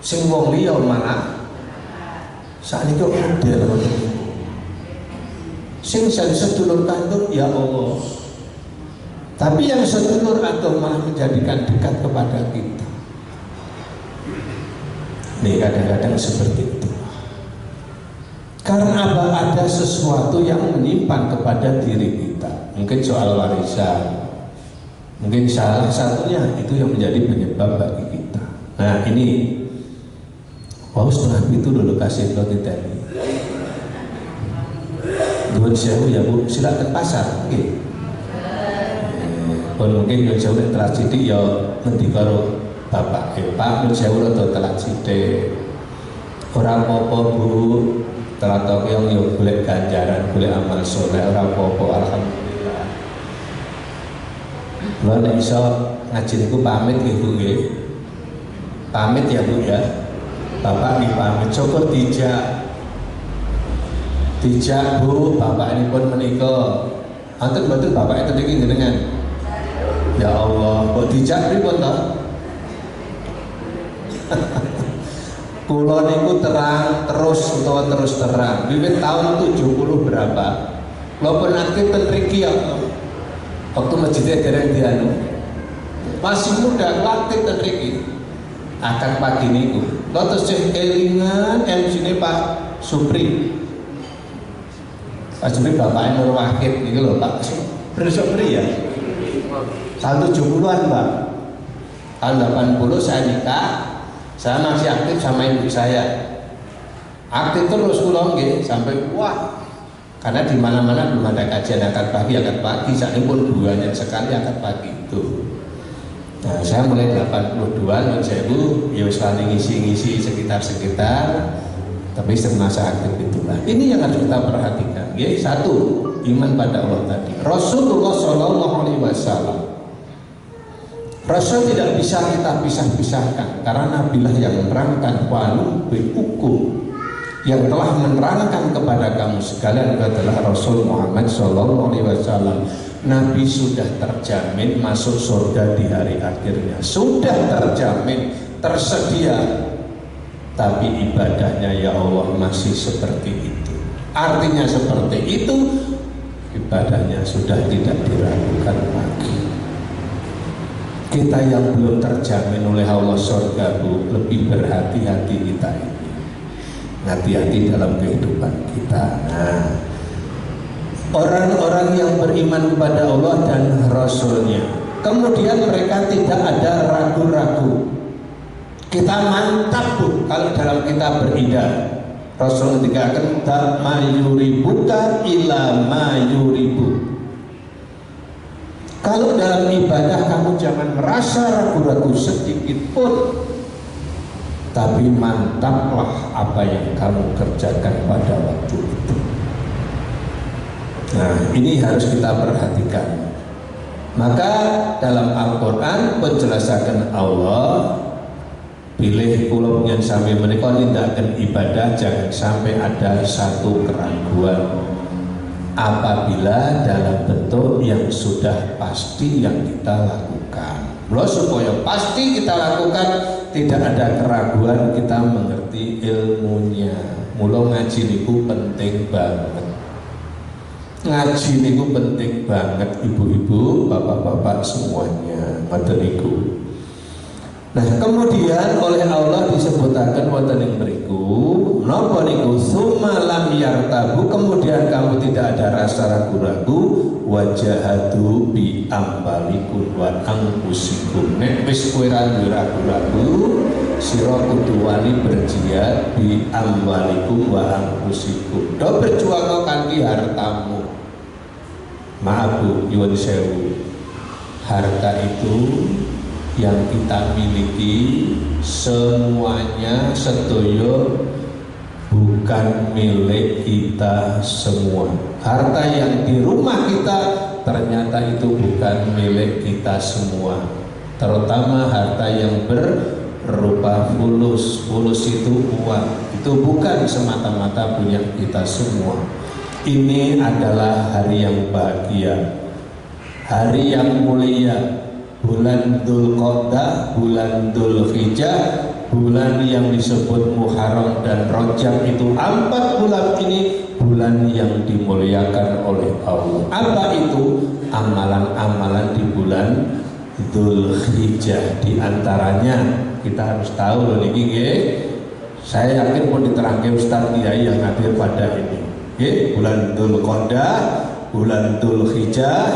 Sing wong liya malah saat ini kok model. Sing sedulur kandung ya Allah. Tapi yang sedulur atau malah menjadikan dekat kepada kita. Nih kadang-kadang seperti itu. Karena apa? Ada sesuatu yang menyimpan kepada diri kita. Mungkin soal warisan, mungkin salah satunya itu yang menjadi penyebab bagi kita. Nah ini, wow setengah itu dulu kasih ke kita ini. Nuwun sewu ya Bu, silakan pasar. Okay. Pun mungkin nuwun sewu telat sithik ya ngendi karo Bapak, Pak nuwun sewu rada telat sithik. Ora apa-apa Bu, telat tok yo golek ganjaran, golek amal saleh, ora apa-apa, alhamdulillah. Lha nek iso ngaji niku pamit nggih Bu nggih. Pamit ya Bu ya. Bapak nggih pamit, syukur dijak. Dijak Bu, bapak ini pun menika. Anten mboten bapak itu niki jenengan. Ya Allah, kok dijak pripun to? Kula niku terang terus utawa terus terang. Wiwit tahun 70 berapa? Kula pun aktif ten mriki ya. Waktu masjidnya dereng dianu. Masih muda aktif ten mriki. Akan pagi niku. Kula terus kelingan MC-ne Pak Supri. Pak Supri bapaknya Nur Wahid gitu loh Pak. Supri ya. Tahun 70-an Pak. Tahun 80 saya nikah. Saya masih aktif sama ibu saya. Aktif terus kula nggih sampai wah. Karena di mana-mana belum ada kajian akad pagi. Saat ini pun banyak sekali akad pagi itu. Nah, saya mulai 82 saya Bu, ya wis ngisi-ngisi sekitar. Tapi semasa aktif itulah. Ini yang harus kita perhatikan. Ya, satu, iman pada Allah tadi. Rasulullah Shallallahu Alaihi Wasallam. Rasul tidak bisa kita pisah-pisahkan karena Nabilah yang menerangkan walu hukum yang telah menerangkan kepada kamu sekalian adalah Rasul Muhammad Shallallahu Alaihi Wasallam. Nabi sudah terjamin masuk surga di hari akhirnya, sudah terjamin, tersedia. Tapi ibadahnya ya Allah masih seperti itu. Artinya seperti itu, ibadahnya sudah tidak diragukan lagi. Kita yang belum terjamin oleh Allah surga Bu, lebih berhati-hati kita ini. Hati-hati dalam kehidupan kita. Nah, orang-orang yang beriman kepada Allah dan Rasulnya, kemudian mereka tidak ada ragu-ragu. Kita mantap Bu kalau dalam kita beribadah. Rasul mengatakan tak mayuribuka ila mayuribu. Kalau dalam ibadah kamu jangan merasa ragu-ragu sedikit pun, tapi mantaplah apa yang kamu kerjakan pada waktu itu. Nah, ini harus kita perhatikan. Maka dalam Al-Quran penjelasan Allah, pilih kula yang sampai menika nindakaken ibadah jangan sampai ada satu keraguan apabila dalam bentuk yang sudah pasti yang kita lakukan. Loh, supaya pasti kita lakukan, tidak ada keraguan, kita mengerti ilmunya, Mula ngaji niku penting banget. Ngaji niku penting banget ibu-ibu, bapak-bapak semuanya. Ngoten niku. Nah, kemudian oleh Allah disebutaken wonten ing mriku, napa niku summa lam yartabu, kemudian kamu tidak ada rasa ragu-ragu, wajahadu bi ambalikum wa anfusikum. Nek wis kowe ragu-ragu, sira kudu wani berjihad bi ambalikum wa anfusikum. Do berjuang kanthi hartamu. Maaf Bu, nyuwun sewu. Harta itu yang kita miliki semuanya sedoyo bukan milik kita semua. Harta yang di rumah kita ternyata itu bukan milik kita semua. Terutama harta yang berupa fulus. Fulus itu uang. Itu bukan semata-mata punya kita semua. Ini adalah hari yang bahagia, hari yang mulia. Bulan Dzulqa'dah, bulan Dzulhijjah, bulan yang disebut Muharram dan Rajab, itu 4 bulan ini bulan yang dimuliakan oleh Allah. Apa itu? Amalan-amalan di bulan Dzulhijjah. Di antaranya kita harus tahu loh niki nggih. Saya yakin mau diterangkan Ustaz Kiai yang hadir pada ini. Nggih, bulan Dzulqa'dah, bulan Dzulhijjah,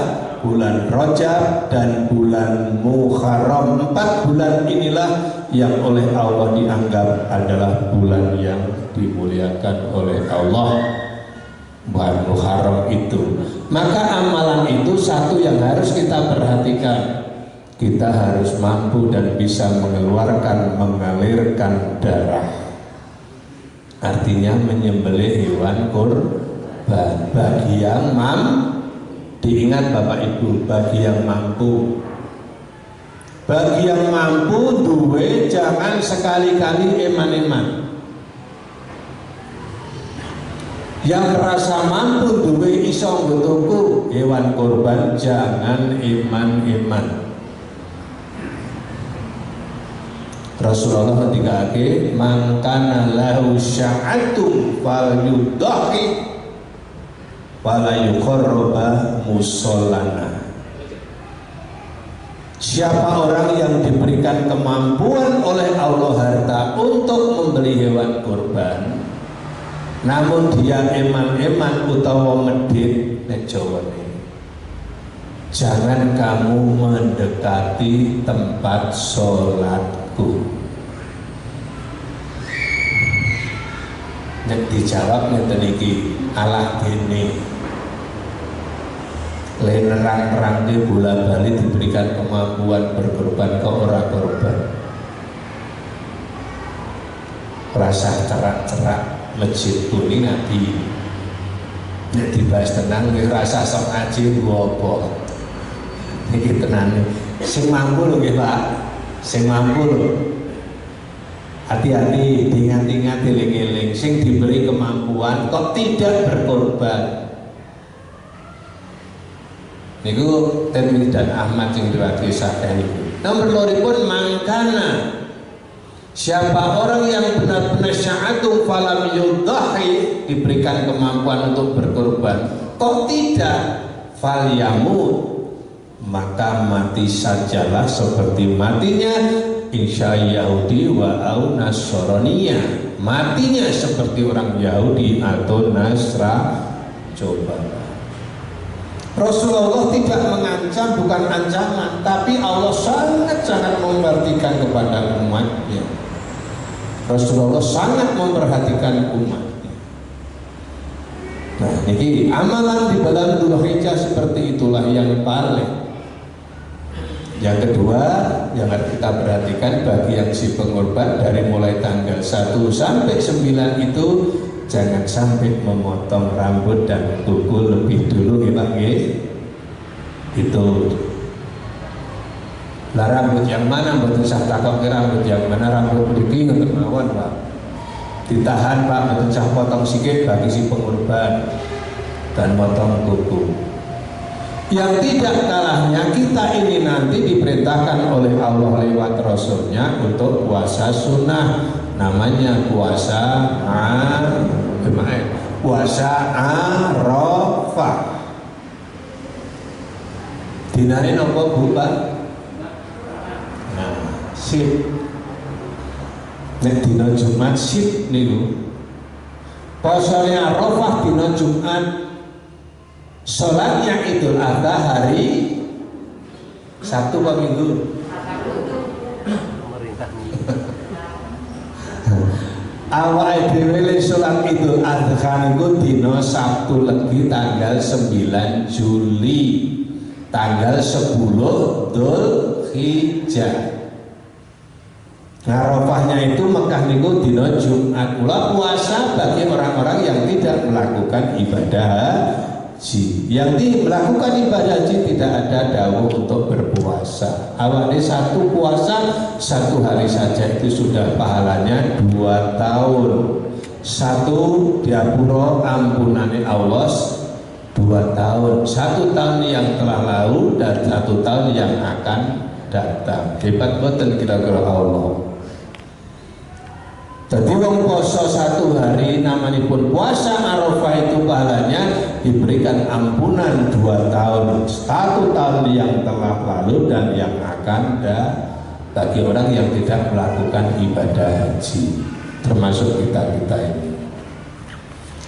bulan Rajab dan bulan Muharram. 4 bulan inilah yang oleh Allah dianggap adalah bulan yang dimuliakan oleh Allah. Bulan Muharram itu, maka amalan itu satu yang harus kita perhatikan. Kita harus mampu dan bisa mengalirkan darah. Artinya menyembelih hewan kurban bagi yang diingat Bapak Ibu, bagi yang mampu. Bagi yang mampu duwe jangan sekali-kali eman-eman. Yang merasa mampu duwe iso ngtuku hewan kurban jangan eman-eman. Rasulullah ngendikake mangkana lahu sya'atun fal yudhi wala yuqarraba musallana. Siapa orang yang diberikan kemampuan oleh Allah harta untuk membeli hewan kurban, namun dia eman-eman utawa medhit, nek Jawane, jangan kamu mendekati tempat sholatku. Nek dijawab ngeten iki, alah dene nerang-nerang ke bola bali diberikan kemampuan berkorban ke orang korban. Rasa cerak-cerak masjid kuning nabi. Nek dibahas tenang rasa sok aji apa. Niki tenan. Sing mampu lho nggih Pak. Sing mampu lho. Hati-hati, diingat-ingat, eling-eling. Sing diberi kemampuan kok tidak berkorban. Niku Tirmidzi dan Ahmad yang diriwayatkan sahih niku. Nomor loripun mangkana, siapa orang yang benar-benar sya'atu falam yudhi, diberikan kemampuan untuk berkorban kok tidak, falyamut, maka mati sajalah seperti matinya Insya Yahudi wa au Nasraniyah, matinya seperti orang Yahudi atau Nasra. Coba Rasulullah tidak mengancam, bukan ancaman, tapi Allah sangat-sangat memperhatikan kepada umatnya. Rasulullah sangat memperhatikan umatnya. Nah, ini amalan di bulan Dzulhijjah seperti itulah yang paling. Yang kedua yang harus kita perhatikan bagi yang si pengorban, dari mulai tanggal 1 sampai 9 itu jangan sampai memotong rambut dan kuku lebih dulu ya Pak nggih. Itu lah rambut yang mana mboten sah takok rambut yang mana, rambut mriki ngoten mawon Pak. Ditahan Pak, mboten sah potong sikit bagi si pengorban dan potong kuku. Yang tidak kalahnya kita ini nanti diperintahkan oleh Allah lewat Rasulnya untuk puasa sunnah. namanya puasa puasa Arafah. Dinane napa Bu Pak? Nah, sip. Nek dina Jumat sip niku. Posone Arafah dina Jumat. Salatnya Idul Adha hari Sabtu apa Minggu? Awake dhewe le salat Idul Adha niku dina Sabtu Legi tanggal 9 Juli. Tanggal 10 Dzulhijjah. Arafahnya itu Mekah niku dina Jumat. Mula puasa bagi orang-orang yang tidak melakukan ibadah haji. Yang melakukan ibadah haji tidak ada dawuh untuk berpuasa. Awalnya satu puasa 1 hari saja itu sudah pahalanya 2 tahun. Satu diapura ampunane Allah 2 tahun. 1 tahun yang telah lalu dan 1 tahun yang akan datang. Hebat betul kira-kira Allah. Jadi wong poso 1 hari namanya pun puasa Arafah itu pahalanya diberikan ampunan 2 tahun. 1 tahun yang telah lalu dan yang akan datang bagi orang yang tidak melakukan ibadah haji, termasuk kita ini.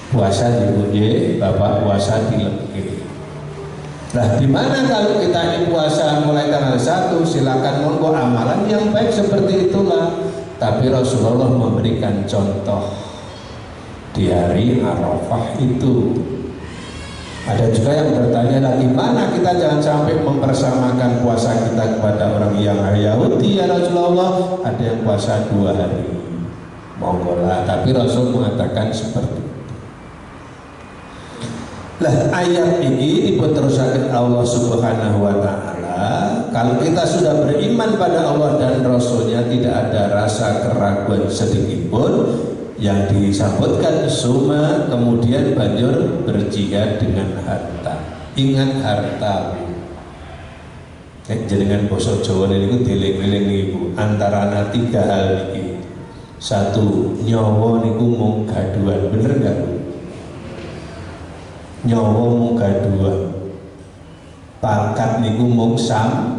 Puasa di Bapak puasa di Lekir. Nah, di mana kalau kita ini puasa mulai tanggal 1, silakan monggo amalan yang baik seperti itulah. Tapi Rasulullah memberikan contoh di hari Arafah itu. Ada juga yang bertanya lagi, mana kita jangan sampai mempersamakan puasa kita kepada orang yang Yahudi ya Rasulullah. Ada yang puasa 2 hari, monggo lah. Tapi Rasul mengatakan seperti itu. Lah ayat ini diputerusaken Allah Subhanahu wa taala, kalau kita sudah beriman pada Allah dan Rasulnya tidak ada rasa keraguan sedikit pun, yang disebutkan suma kemudian banjur berjihad dengan harta. Ingat harta. Jenengan basa Jawa niku dieling-eling niku antara 3 hal iki. 1, nyawa niku mung gaduhan, bener enggak? Nyawa mung gaduhan. Pangkat niku mung sambiran.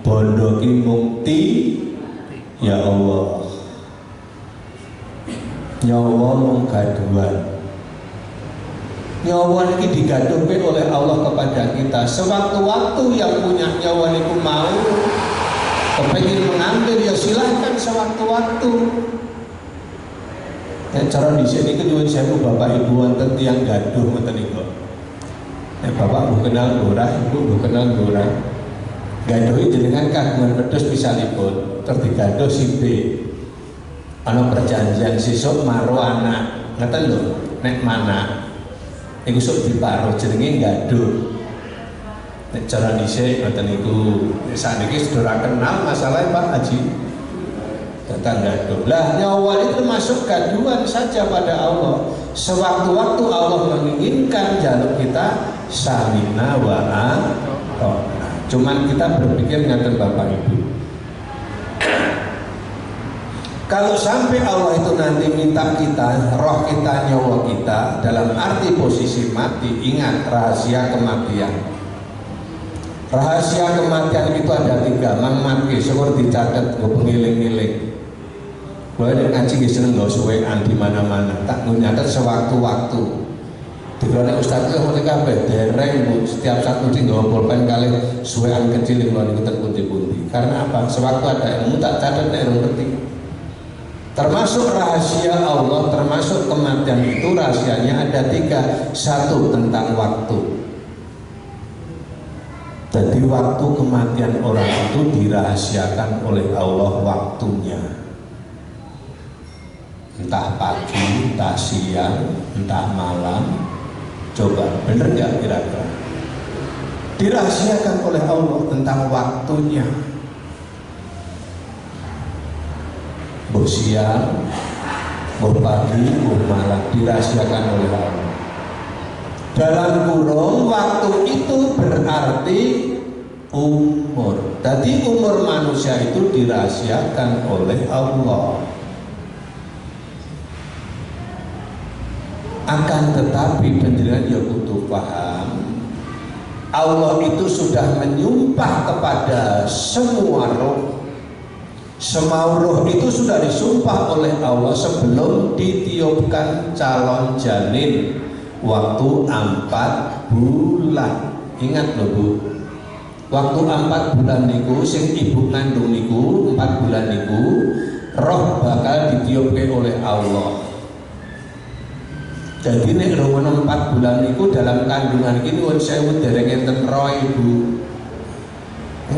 Bondo ki mung ti ya Allah. Nyawa mung gaduhan. Nyawa ini digaduhkan oleh Allah kepada kita. Sewaktu-waktu yang punya nyawa niku mau kepengin mengambil ya silahkan sewaktu-waktu. Cara di sini kejuan saya bapak ibu wonten tiyang gaduh ngoten niku. Bapak bu kenal ora, ibu bu kenal ora. Gaduhi jenengan kagungan wedhus misalipun, terus digaduh si B. Ana perjanjian sesuk maro anak, ngeten lho, nek mana iku sok diparo jenenge gaduh. Nek cara dhisik ngoten niku, sakniki sedora kenal masalah Pak Haji. Tentang gaduh. Lah nyawa itu masuk gaduhan saja pada Allah. Sewaktu-waktu Allah menginginkan jaluk kita salina wa atona. Cuman kita berpikir ngaten Bapak Ibu. Kalau sampai Allah itu nanti minta kita, roh kita, nyawa kita dalam arti posisi mati, ingat rahasia kematian. Rahasia kematian itu ada 3, mang mati, syukur dicatat, gue pengiling-iling. Gue ada ngaji seneng gak suwean di mana-mana, tak nyatet sewaktu-waktu. Dikira Ustaz itu mulai kabeh dereng bu, setiap satu sih gak pulpen kali suwean kecil yang luar ikutan pundi-pundi. Karena apa? Sewaktu ada ilmu tak catat nek ngerti. Termasuk rahasia Allah, termasuk kematian itu rahasianya ada 3. 1 tentang waktu. Jadi waktu kematian orang itu dirahasiakan oleh Allah waktunya. Entah pagi, entah siang, entah malam. Coba bener nggak kira-kira? Dirahasiakan oleh Allah tentang waktunya. Bu siang, bu pagi, bu malam dirahasiakan oleh Allah. Dalam kurung waktu itu berarti umur. Tadi umur manusia itu dirahasiakan oleh Allah. Akan tetapi penjelasan ya kudu paham, Allah itu sudah menyumpah kepada semua roh. Semua roh itu sudah disumpah oleh Allah sebelum ditiupkan calon janin waktu 4 bulan. Ingat loh Bu, waktu 4 bulan niku sing ibu ngandung niku 4 bulan niku roh bakal ditiupke oleh Allah. Jadi nek romono 4 bulan niku dalam kandungan iki nuwun sewu dereng enten roh Ibu.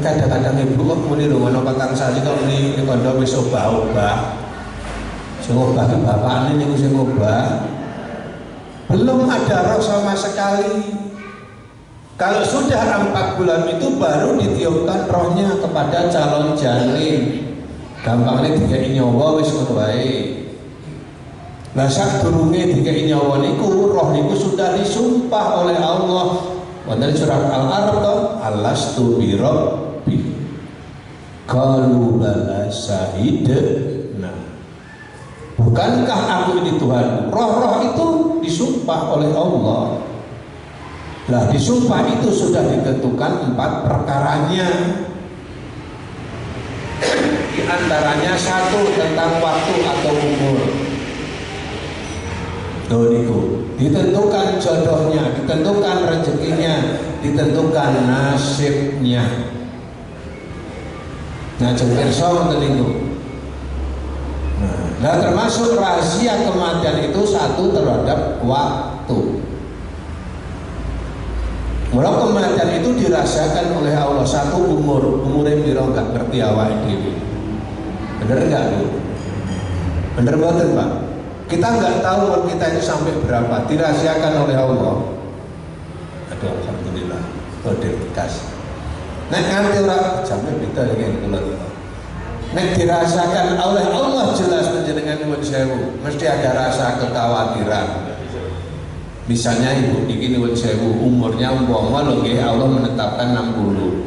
Kadang-kadang Ibu kok muni romono 4 sasi kok muni kandha wis obah-obah. Sing obah ki bapakne niku sing obah. Belum ada roh sama sekali. Kalau sudah 4 bulan itu baru ditiupkan rohnya kepada calon janin. Gampangnya dikai nyawa wis ngono wae. Lah sak durunge dikai nyawa niku roh niku sudah disumpah oleh Allah. Wonten surat Al-Araf to, alastu bi rabbi. Qalu bala syahidna. Bukankah aku ini Tuhan? Roh-roh itu disumpah oleh Allah. Lah disumpah itu sudah ditentukan 4 perkaranya. Di antaranya 1 tentang waktu atau umur. Niku ditentukan jodohnya, ditentukan rezekinya, ditentukan nasibnya. Nah, pirsa ngoten niku. Nah, termasuk rahasia kematian itu 1 terhadap waktu. Mula kematian itu dirasakan oleh Allah. 1 umurnya piro gak ngerti awake dhewe. Bener enggak Bu? Bener banget Pak. Kita nggak tahu umur kita itu sampai berapa, dirahasiakan oleh Allah. Aduh, alhamdulillah, kode bekas. Nek nganti ora sampai kita dengan kula. Nek dirahasiakan oleh Allah jelas panjenengan nuwun sewu, mesti ada rasa kekhawatiran. Misalnya Ibu niki nuwun sewu, umurnya umpama lho nggih Allah menetapkan 60.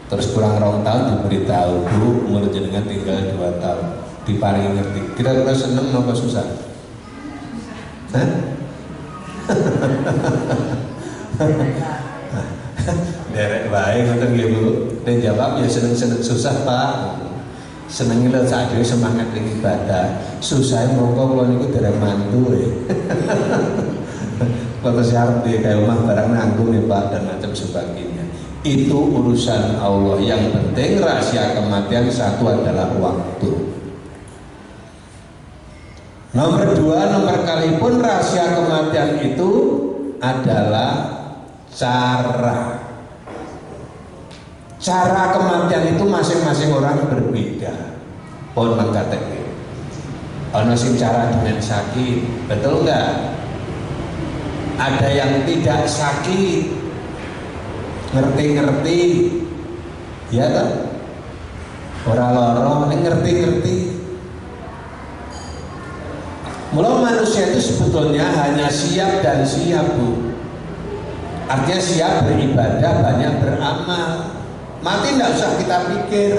Terus kurang 2 tahun diberitahu, Bu, umur jenengan tinggal 2 tahun. Diparingi ngerti. Kira-kira seneng napa susah? Hah? Derek bae ngoten nggih Bu. Dan jawab ya seneng-seneng susah Pak. Seneng lho sak dhewe semangat ning ibadah. Susah mongko kula niku derek mantu e. Foto siarep di kayak omah barang nanggung ya Pak dan macam sebagainya. Itu urusan Allah. Yang penting rahasia kematian 1 adalah waktu. Nomor 2, nomor kali pun rahasia kematian itu adalah cara. Cara kematian itu masing-masing orang berbeda. Pun mengatakan, ono sing cara dengan sakit, betul enggak? Ada yang tidak sakit, ngerti-ngerti, ya kan? Orang lorong, ngerti-ngerti. Mula manusia itu sebetulnya hanya siap dan siap Bu. Artinya siap beribadah, banyak beramal. Mati tidak usah kita pikir.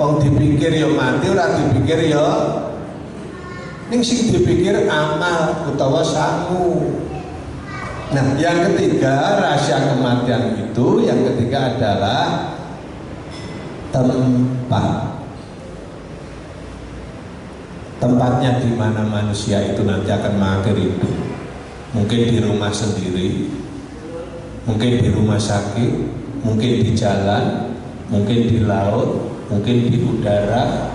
Wong dipikir ya mati, ora dipikir ya. Ning sing dipikir amal utawa sangu. Nah, yang ketiga rahasia kematian itu, yang ketiga adalah tempat. Tempatnya di mana manusia itu nanti akan mengakhiri hidup. Mungkin di rumah sendiri, mungkin di rumah sakit, mungkin di jalan, mungkin di laut, mungkin di udara.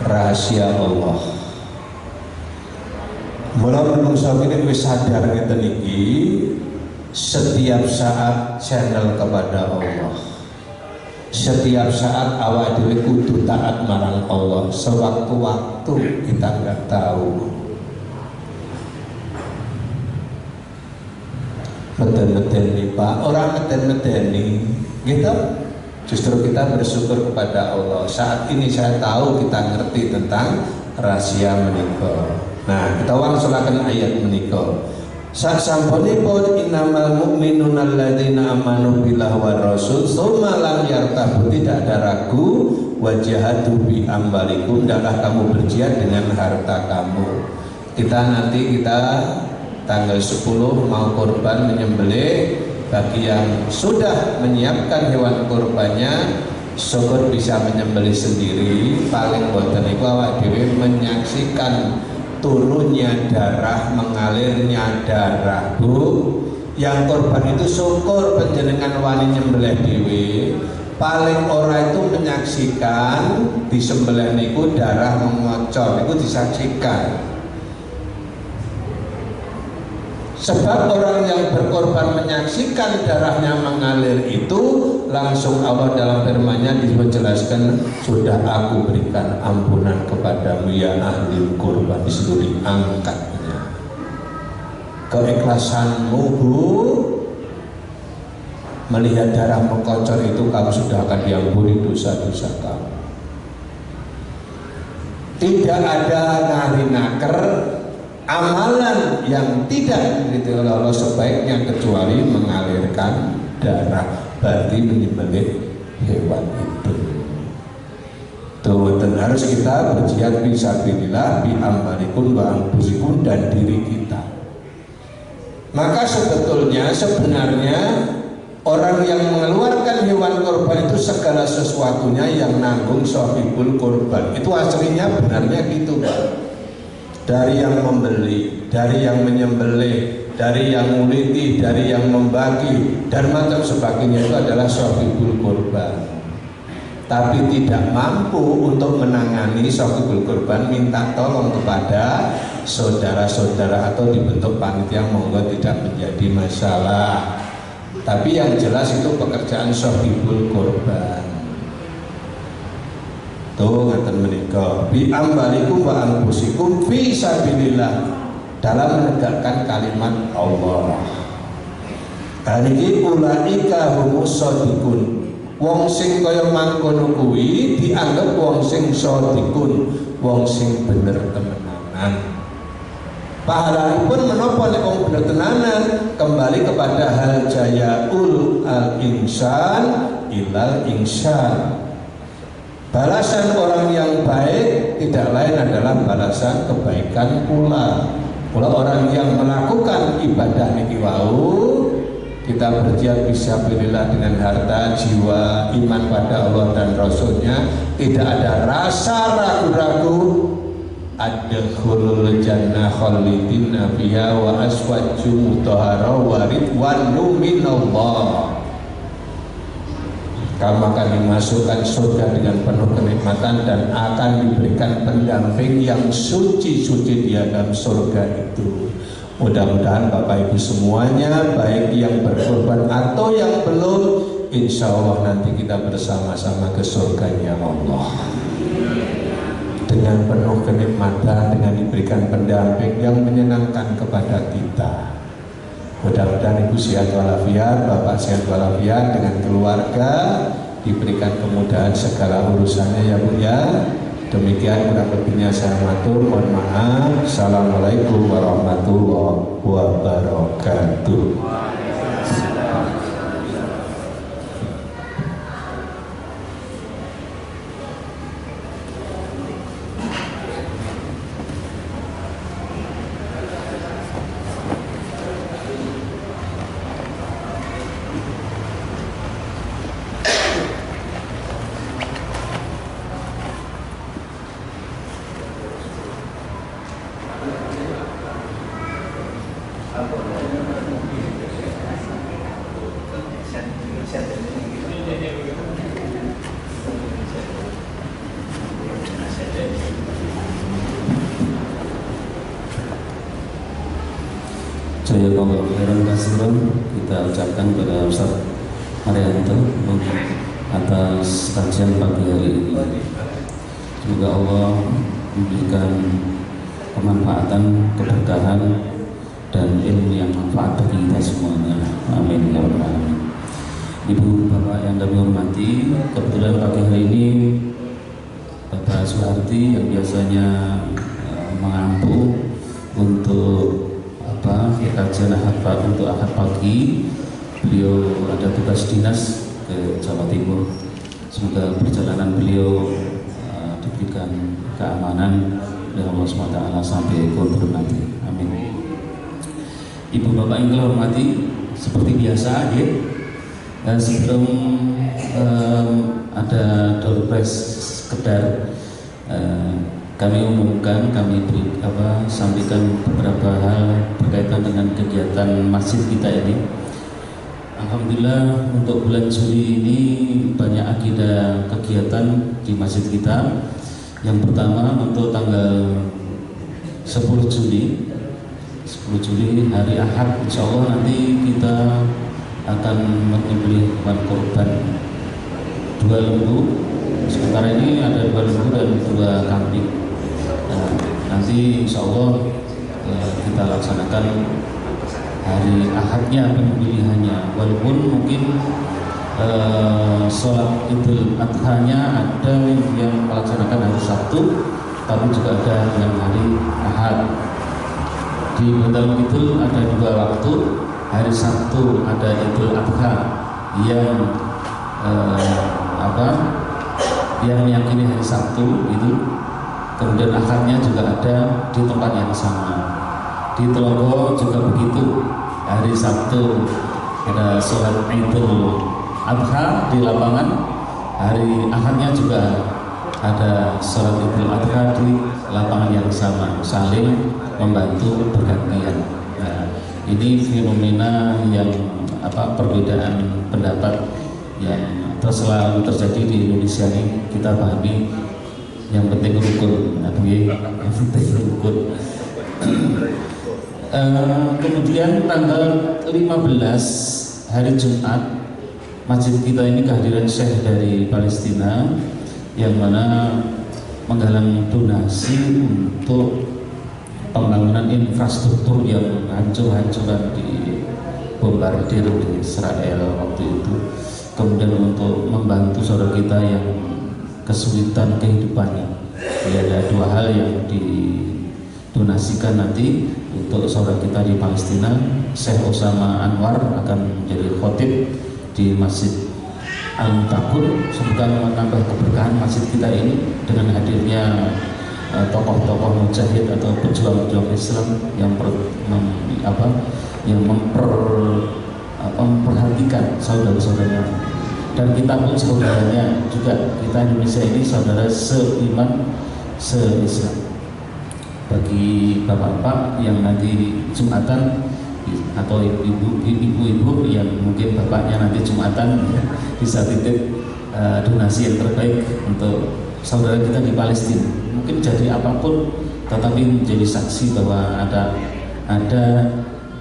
Rahasia Allah. Mula menungso ini wis sadar ngeten iki, setiap saat channel kepada Allah. Setiap saat awak dhewe kudu taat marang Allah. Sewaktu-waktu kita nggak tahu. Meden-meden Pak, orang meden-meden gitu. Justru kita bersyukur kepada Allah. Saat ini saya tahu, kita ngerti tentang rahasia menika. Nah, kita wangsulaken ayat menika. Sasampunipun innamal mu'minuna alladzina amanu billahi war rasul tsumma lam yartabu, tidak ada ragu, wajahatu bi ambalikum, adalah kamu berjihad dengan harta kamu. Kita tanggal 10 mau korban menyembelih. Bagi yang sudah menyiapkan hewan korbannya, syukur bisa menyembelih sendiri. Paling boten iku awak dhewe menyaksikan turunnya darah, mengalirnya darah. Bu, yang korban itu syukur panjenengan wani nyembelih dhewe. Paling ora itu menyaksikan disembelih niku darah mengocor, itu disaksikan. Sebab orang yang berkorban menyaksikan darahnya mengalir itu, langsung Allah dalam firman-Nya dijelaskan, sudah aku berikan ampunan kepadamu ya ahli korban, disuruh angkatnya. Keikhlasanmu, Bu, melihat darah mengkocor itu, kamu sudah akan diampuni dosa-dosa kamu. Tidak ada nari-naker amalan yang tidak diridhoi oleh Allah sebaiknya kecuali mengalirkan darah, berarti menyembelih hewan itu. Tuh, dan harus kita berjihad fisabilillah bi amwalikum wa anfusikum, dan diri kita. Maka sebenarnya orang yang mengeluarkan hewan korban itu segala sesuatunya yang nanggung shahibul korban. Itu aslinya benarnya gitu, Pak. Dari yang membeli, dari yang menyembelih, dari yang nguliti, dari yang membagi, dan macam sebagainya, itu adalah shahibul korban. Tapi tidak mampu untuk menangani shahibul korban, minta tolong kepada saudara-saudara atau dibentuk panitia, monggo, tidak menjadi masalah. Tapi yang jelas itu pekerjaan shahibul korban. Tuh ngaten menika bi ambalikum wa anfusikum fi sabilillah, dalam menegakkan kalimat Allah. Kaniki ulaika humus shadiqun, wong sing kaya mangkono kuwi dianggap wong sing shadiqun, wong sing bener temenanan. Pahalipun menapa nek wong bener tenanan, kembali kepada hal jayaul al insan ilal insan. Balasan orang yang baik tidak lain adalah balasan kebaikan pula. Pula orang yang melakukan ibadah niki wau, kita berjihad fisabilillah dengan harta, jiwa, iman pada Allah dan Rasulnya, tidak ada rasa ragu-ragu. Adkhulul jannah khalidina fiha wa aswaju mutahhara wa ridwanu minallah. Kamu akan dimasukkan surga dengan penuh kenikmatan dan akan diberikan pendamping yang suci-suci di dalam surga itu. Mudah-mudahan Bapak Ibu semuanya, baik yang berkorban atau yang belum, insya Allah nanti kita bersama-sama ke surganya Allah dengan penuh kenikmatan, dengan diberikan pendamping yang menyenangkan kepada kita. Mudah-mudahan Ibu sehat walafiat, Bapak sehat walafiat, dengan keluarga diberikan kemudahan segala urusannya ya Bu ya. Demikian kurang lebihnya saya matur, mohon maaf. Assalamualaikum warahmatullahi wabarakatuh.
Jazakallahu khairan katsiran, kita ucapkan kepada Ustaz Haryanto atas kajian pagi hari ini. Semoga Allah memberikan kemanfaatan, keberkahan, dan ilmu yang manfaat bagi kita semuanya. Amin ya rabbal alamin. Ibu Bapak yang kami hormati, kebetulan pagi hari ini Bapak Suharti yang biasanya mengampu untuk kajian untuk Ahad pagi. Beliau ada tugas dinas ke Jawa Timur. Semoga perjalanan beliau diberikan keamanan oleh Allah SWT sampai kontrol nanti. Amin. Ibu bapak yang telah hormati, seperti biasa ya, sebelum ada door prize sekedar kami umumkan, sampaikan beberapa hal berkaitan dengan kegiatan masjid kita ini. Alhamdulillah untuk bulan Juli ini banyak agenda kegiatan di masjid kita. Yang pertama untuk tanggal 10 Juli hari Ahad, insya Allah nanti kita akan menyembelih hewan kurban 2 lembu. Sementara ini ada 2 lembu dan 2 kambing. Nanti insya Allah kita laksanakan hari Ahadnya penyembelihannya, walaupun mungkin sholat Idul Adha-nya ada yang melaksanakan hari Sabtu, tapi juga ada yang hari Ahad. Di Betul Idul ada 2 waktu, hari Sabtu ada Idul Adha yang yang meyakini hari Sabtu itu, kemudian Ahadnya juga ada di tempat yang sama. Di Telogo juga begitu, hari Sabtu ada sholat Idul Adha di lapangan, hari Ahadnya juga ada sholat Idul Adha di lapangan yang sama, saling membantu bergantian. Nah, ini fenomena yang perbedaan pendapat yang selalu terjadi di Indonesia ini, kita pahami yang penting rukun, yang penting rukun. Kemudian tanggal 15 hari Jumat, masjid kita ini kehadiran Syekh dari Palestina yang mana menggalang donasi untuk pembangunan infrastruktur yang hancur-hancuran di bombardir di Israel waktu itu. Kemudian untuk membantu saudara kita yang kesulitan kehidupannya. Jadi ada 2 hal yang didonasikan nanti untuk saudara kita di Palestina. Syekh Osama Anwar akan menjadi khotib di Masjid Al-Mutakun. Semoga menambah keberkahan masjid kita ini dengan hadirnya tokoh-tokoh mujahid atau pejuang-pejuang Islam yang memperhatikan saudara-saudaranya, dan kita pun saudaranya juga. Kita Indonesia ini saudara seiman, se-Islam. Bagi bapak-bapak yang nanti Jumatan atau ibu-ibu yang mungkin bapaknya nanti Jumatan, bisa titip donasi yang terbaik untuk saudara kita di Palestina. Mungkin jadi apapun, tetapi menjadi saksi bahwa ada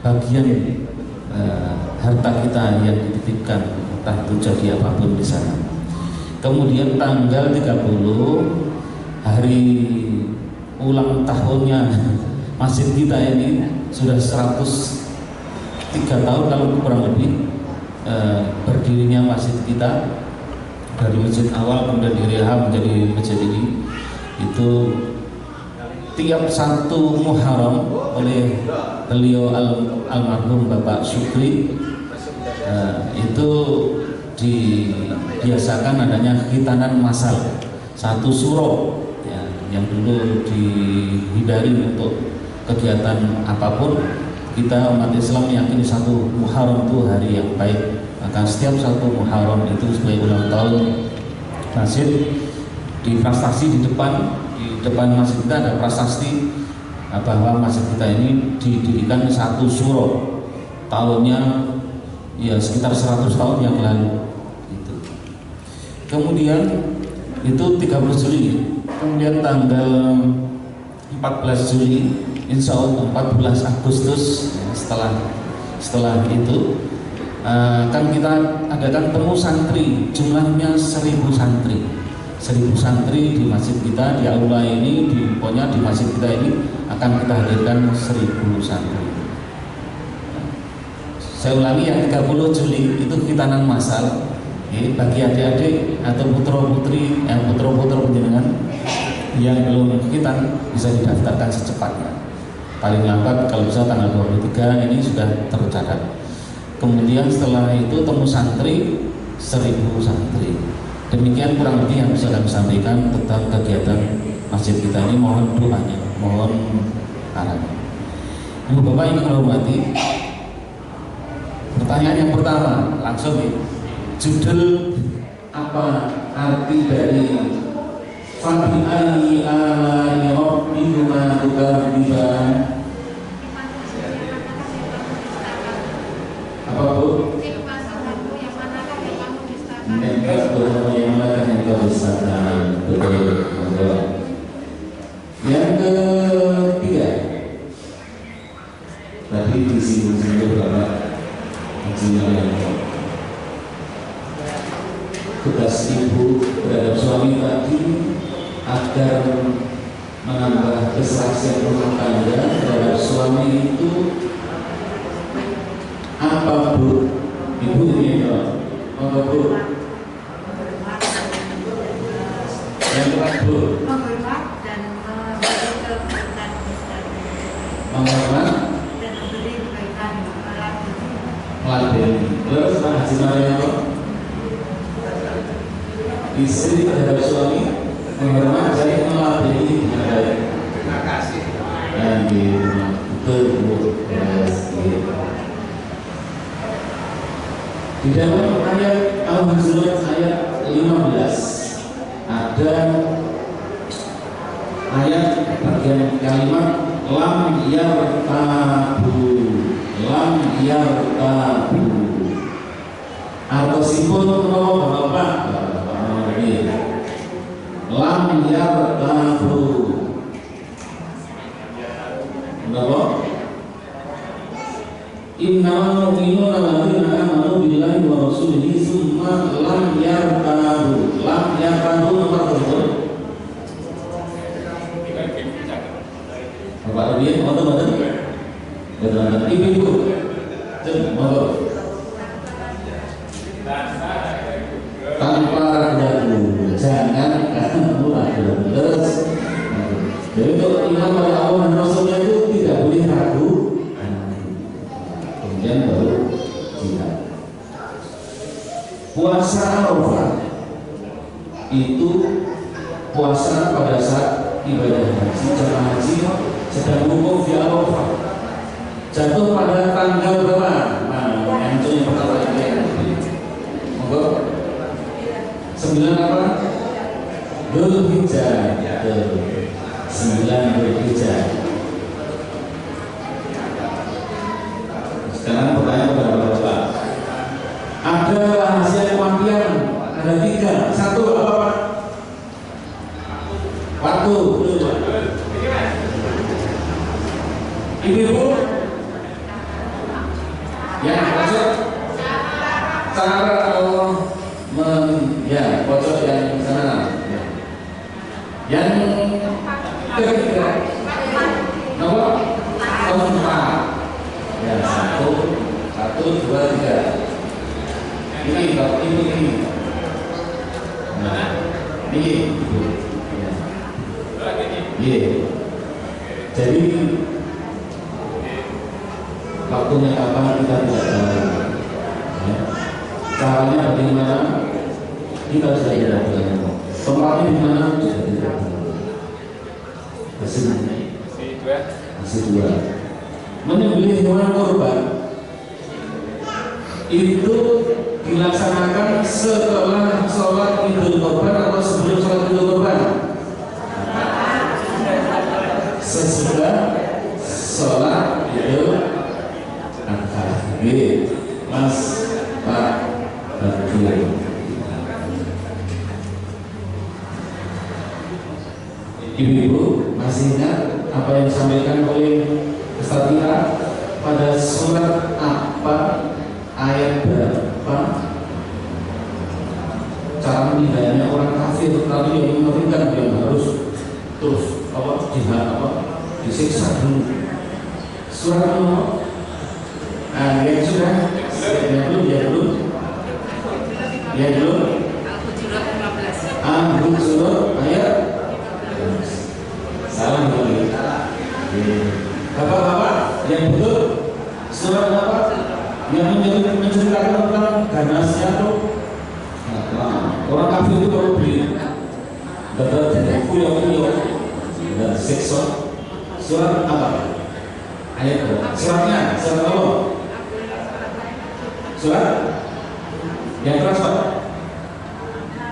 bagian harta kita yang dititipkan, entah itu jadi apapun di sana. Kemudian tanggal 30 hari ulang tahunnya masjid kita ini, sudah 103 tahun kalau kurang lebih berdirinya masjid kita, dari masjid awal kemudian direhab menjadi masjid ini. Itu tiap 1 Muharram oleh beliau almarhum Bapak Syukri itu dibiasakan adanya khitanan massal 1 suro ya, yang dulu dihindari untuk kegiatan apapun. Kita umat Islam meyakini 1 Muharram itu hari yang baik, maka setiap 1 Muharram itu sebagai ulang tahun masjid, di prasasti di depan masjid kita ada prasasti bahwa masjid kita ini didirikan 1 suro, tahunnya ya sekitar 100 tahun yang lalu gitu. Kemudian itu 30 Juli, kemudian tanggal 14 Juli, insya Allah 14 Agustus ya, setelah itu kan kita adakan temu santri, jumlahnya 1000 santri. 1000 santri di masjid kita, di aula ini, pokoknya di masjid kita ini akan kita hadirkan 1000 santri. Saya ulangi, yang 30 Juli itu khitanan massal bagi adik-adik atau putra-putri putra-putra penjenengan yang belum khitan bisa didaftarkan secepatnya. paling lambat kalau bisa tanggal 23 ini sudah tercatat. Kemudian setelah itu temu santri 1000 santri. Demikian kurang lebih yang bisa kami sampaikan tentang kegiatan masjid kita ini. Mohon doanya, mohon arahnya. Ibu Bapak yang kami hormati, pertanyaan yang pertama langsung nih, judul apa arti dari Fabi'ayyi ala'i rabbikuma tukadziban? Apa Bu? Nekat yang mana yang kau dustakan? Betul. Yang ketiga, tadi disinggung-singgung Bapak tugas ibu terhadap suami tadi agar menambah kesaksian rumah tangga terhadap suami itu apa Bu? Ibu ini apa Bu? Yang keempat Bu?
Menghormat dan memberi kebaikan
Menghormat
dan memberi kebaikan
meladeni. Terus Pak Haji Marianto, istri terhadap suami menghormat dan meladeni dengan baik.
Terima kasih.
Dan di betul. Di dalam ayat Al-Hujurat ayat 15 ada ayat bagian kalimat lam yartabu, lam yartabu. Artosipun menawa Bapak lam yartabu. Menawa innamal mu'minuna alladzina amanu billahi wa rasulihi tsumma lam yartabu. Lam yartabu nomor berapa? Bapak Rudian, betul-betul? Betul-betul. Ibu-ibu, betul. Tanpa ragu, jangan kamu ragu. Terus, jadi untuk iman pada Allah dan Rasulnya itu tidak boleh ragu. Kemudian baru jihad. Puasa Arafah itu puasa pada saat ibadah haji. Jemaah haji sedang wukuf di Arafah, jatuh pada tanggal berapa? Nah, yang itu yang pertama ini. Monggo. 9 apa? Dzulhijjah. 9 Dzulhijjah. Sekarang pertanyaan kepada Bapak. Ada rahasia kematian, ada 3. 1 apa Pak? Waktu. Ibu-ibu yang maksud cara Allah ya pojok yang sana ya. Yang ketiga nomor 4 ya 1 2 3 ini Bapak Ibu ini nah ini Ibu ya. Jadi waktunya kapan kita tidak tahu ya. Caranya bagaimana kita sudah tidak tahu, tempatnya di mana sudah tidak tahu. Masih 2. Menyembelih hewan kurban itu dilaksanakan setelah sholat Idul Kurban atau sebelum sholat Idul Kurban? Sesudah sholat Idul Adha. Mas Pak Badrul. Ibu-ibu masih ingat apa yang disampaikan oleh Ustaz Ira pada surat apa, ayat berapa? Cara menilainya orang kafir tapi yang mengerikan yang harus terus apa jihad apa disiksa dulu. Surat nomor yang sudah ya belum Al-Hujurat ayat salam lagi. Bapak surat apa? Yang menceritakan tentang ganasnya tuh orang kafir itu kalau beli dapat kuliah dan seksual surat apa? Ayat berapa? Suratnya surat apa? Surat yang keras Pak?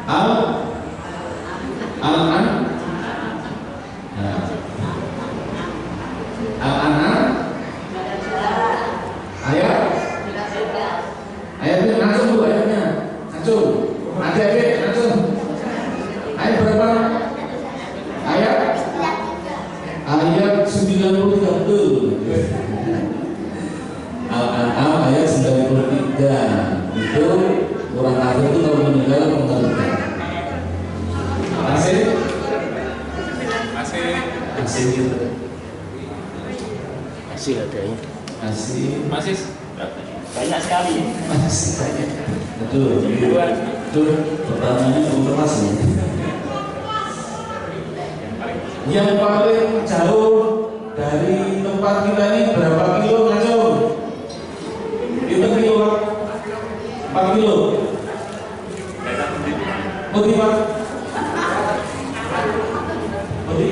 Al-An Al-An'am ayatnya langsung dulu ayatnya langsung adik-adik langsung ayat berapa? ayat 93 betul. Al-An'am ayat 93 itu orang kafir itu kalau meninggal mengerikan. Masih gitu.
Masih katanya.
Masih
Banyak sekali.
masih banyak. Betul. Betul. Pertanyaannya belum lepas ya. Yang paling jauh dari tempat kita ini berapa kilo ngajau? Itu kilo 4 kilo. Putih Pak. Putih.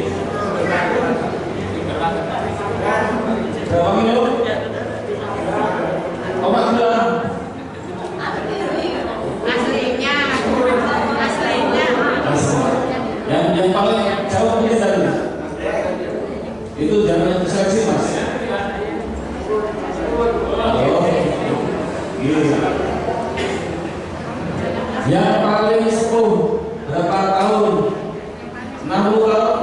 Berapa kilo? Obat bilang. Yang paling jauh ini tadi. Itu jangan seleksi Mas. Yang paling sepuh berapa tahun? 60 tahun?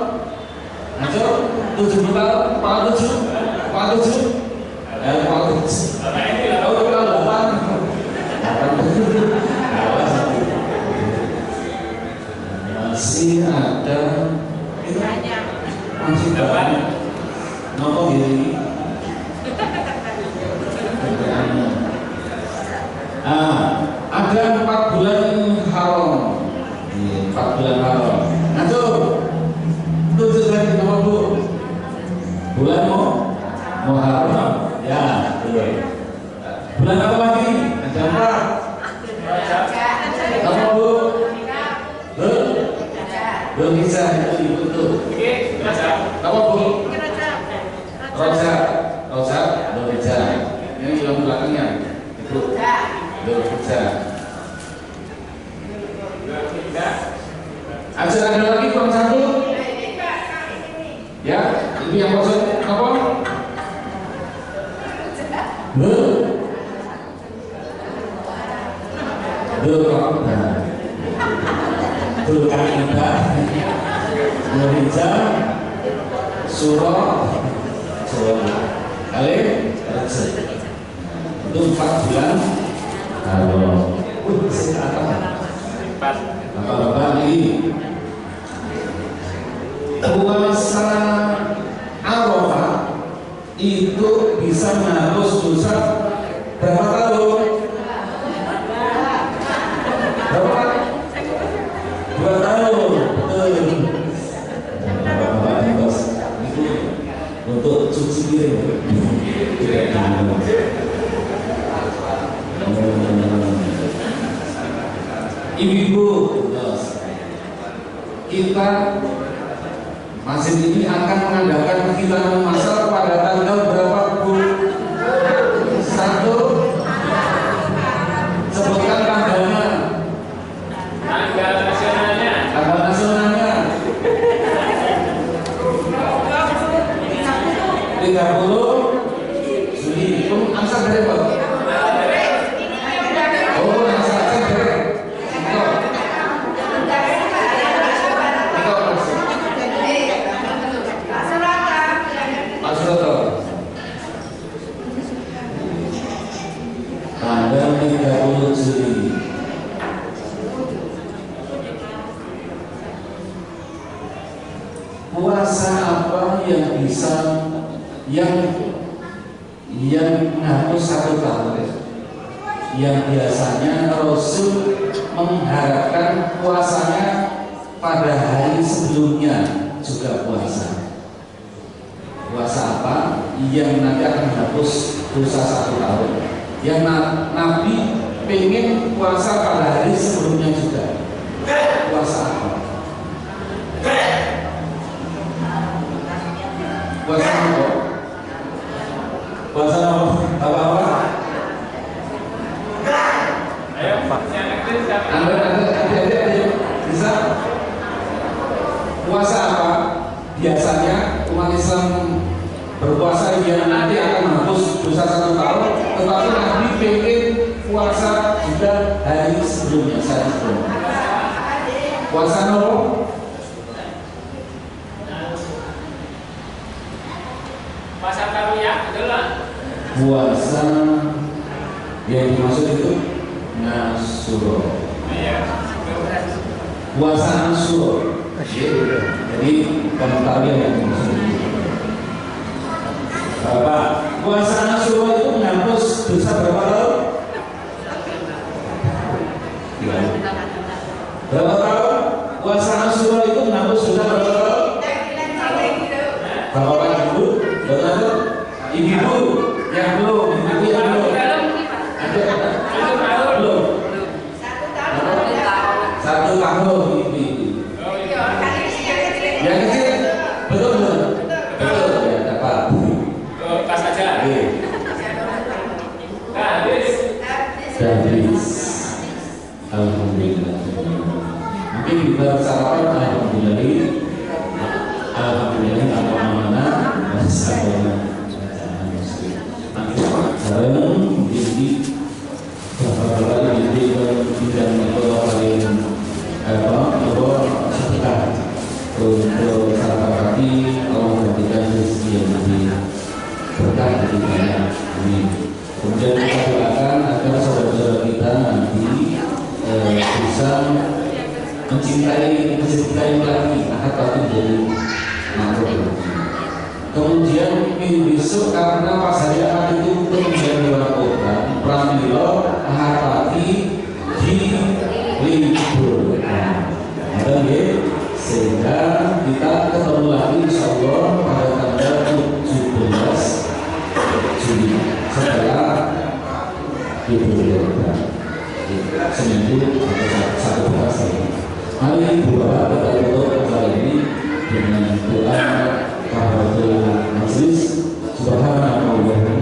Ngaco? 70 tahun? 47? 47? 47. Tahu kalau 8. Masih ada. Masih banyak. Nopo gini. Ada 4 bulan haram. 4 bulan haram. Ngaco? Tujuh lagi nama Bu. Bulan mau haram. Ya, betul. Bulan apa lagi? Ada 4. Apa Bu? Zulhijjah itu betul. Apa Bu? Rojab, Zulhijjah. Ini yang belakangnya. Itu Zulhijjah. Ada lagi kurang satu? Ya, ini yang maksud apa? Zulhijjah, surah Alif, itu 4 bulan. Kalau apa lagi? Puasa Arafah itu bisa menghapus dosa berapa tahun? Berapa? 2 tahun. Betul. Itu untuk cuci piring. Ibu-ibu, kita masjid ini akan mengadakan khitanan masal pada tanggal berapa Bu? 1. Sebutkan tanggalnya.
Tanggal nasionalnya.
Tanggal nasionalnya 30 Juli. Angsa berapa? Oh, angsa berapa? Tanggal 30 Juli. Puasa apa yang bisa yang menghapus 1 tahun? Yang biasanya Rasul mengharapkan puasanya pada hari sebelumnya juga puasa. Puasa apa yang nanti akan menghapus
dosa 1 tahun. Yang Nabi pengen puasa pada hari sebelumnya juga. Puasa apa? Puasa apa? Puasa apa? Apa-apa?
Ayo, yang aktif siapa?
Ayo, bisa? Puasa apa? Biasanya umat Islam berpuasa yang nanti akan menghapus dosa 1 tahun, tetapi Nabi pengen puasa juga hari sebelumnya, sehari sebelumnya. Puasa nopo?
Puasa Tarwiyah, betul lah.
Puasa yang dimaksud itu Nasuro.
Iya.
Puasa Nasuro. Jadi bukan Tarwiyah yang dimaksud itu. Bapak, puasa Nasuro itu menghapus dosa berapa tahun? Berapa tahun? Puasa Nasuro itu menghapus dosa berapa tahun? Bapak Ibu, betul? Ibu yang belum, ibu yang belum. Ada belum? 1 tahun ibu. Yang kecil, betul betul. Betul ya, dapat.
Pas aja.
Oke.
Habis.
Habis. Alhamdulillah. Mungkin kita salam alhamdulillah. Alhamdulillah mana sekarang jadi beberapa ide bidang metode paling sedekah untuk sahabat hati Allah berikan rezeki yang lebih berkah bagi kita. Amin. Kemudian kita doakan agar saudara-saudara kita nanti bisa mencintai lagi agar menjadi makhluk. Kemudian minggu besok karena pas hari Ahad itu kemudian dilakukan pramila hati di libur. Ada ya, sehingga kita ketemu lagi insyaallah pada tanggal 17 Juli setelah libur seminggu atau 1 bulan. Mari kita tutup acara ini dengan doa Kafaratul Majlis. Subhanallah.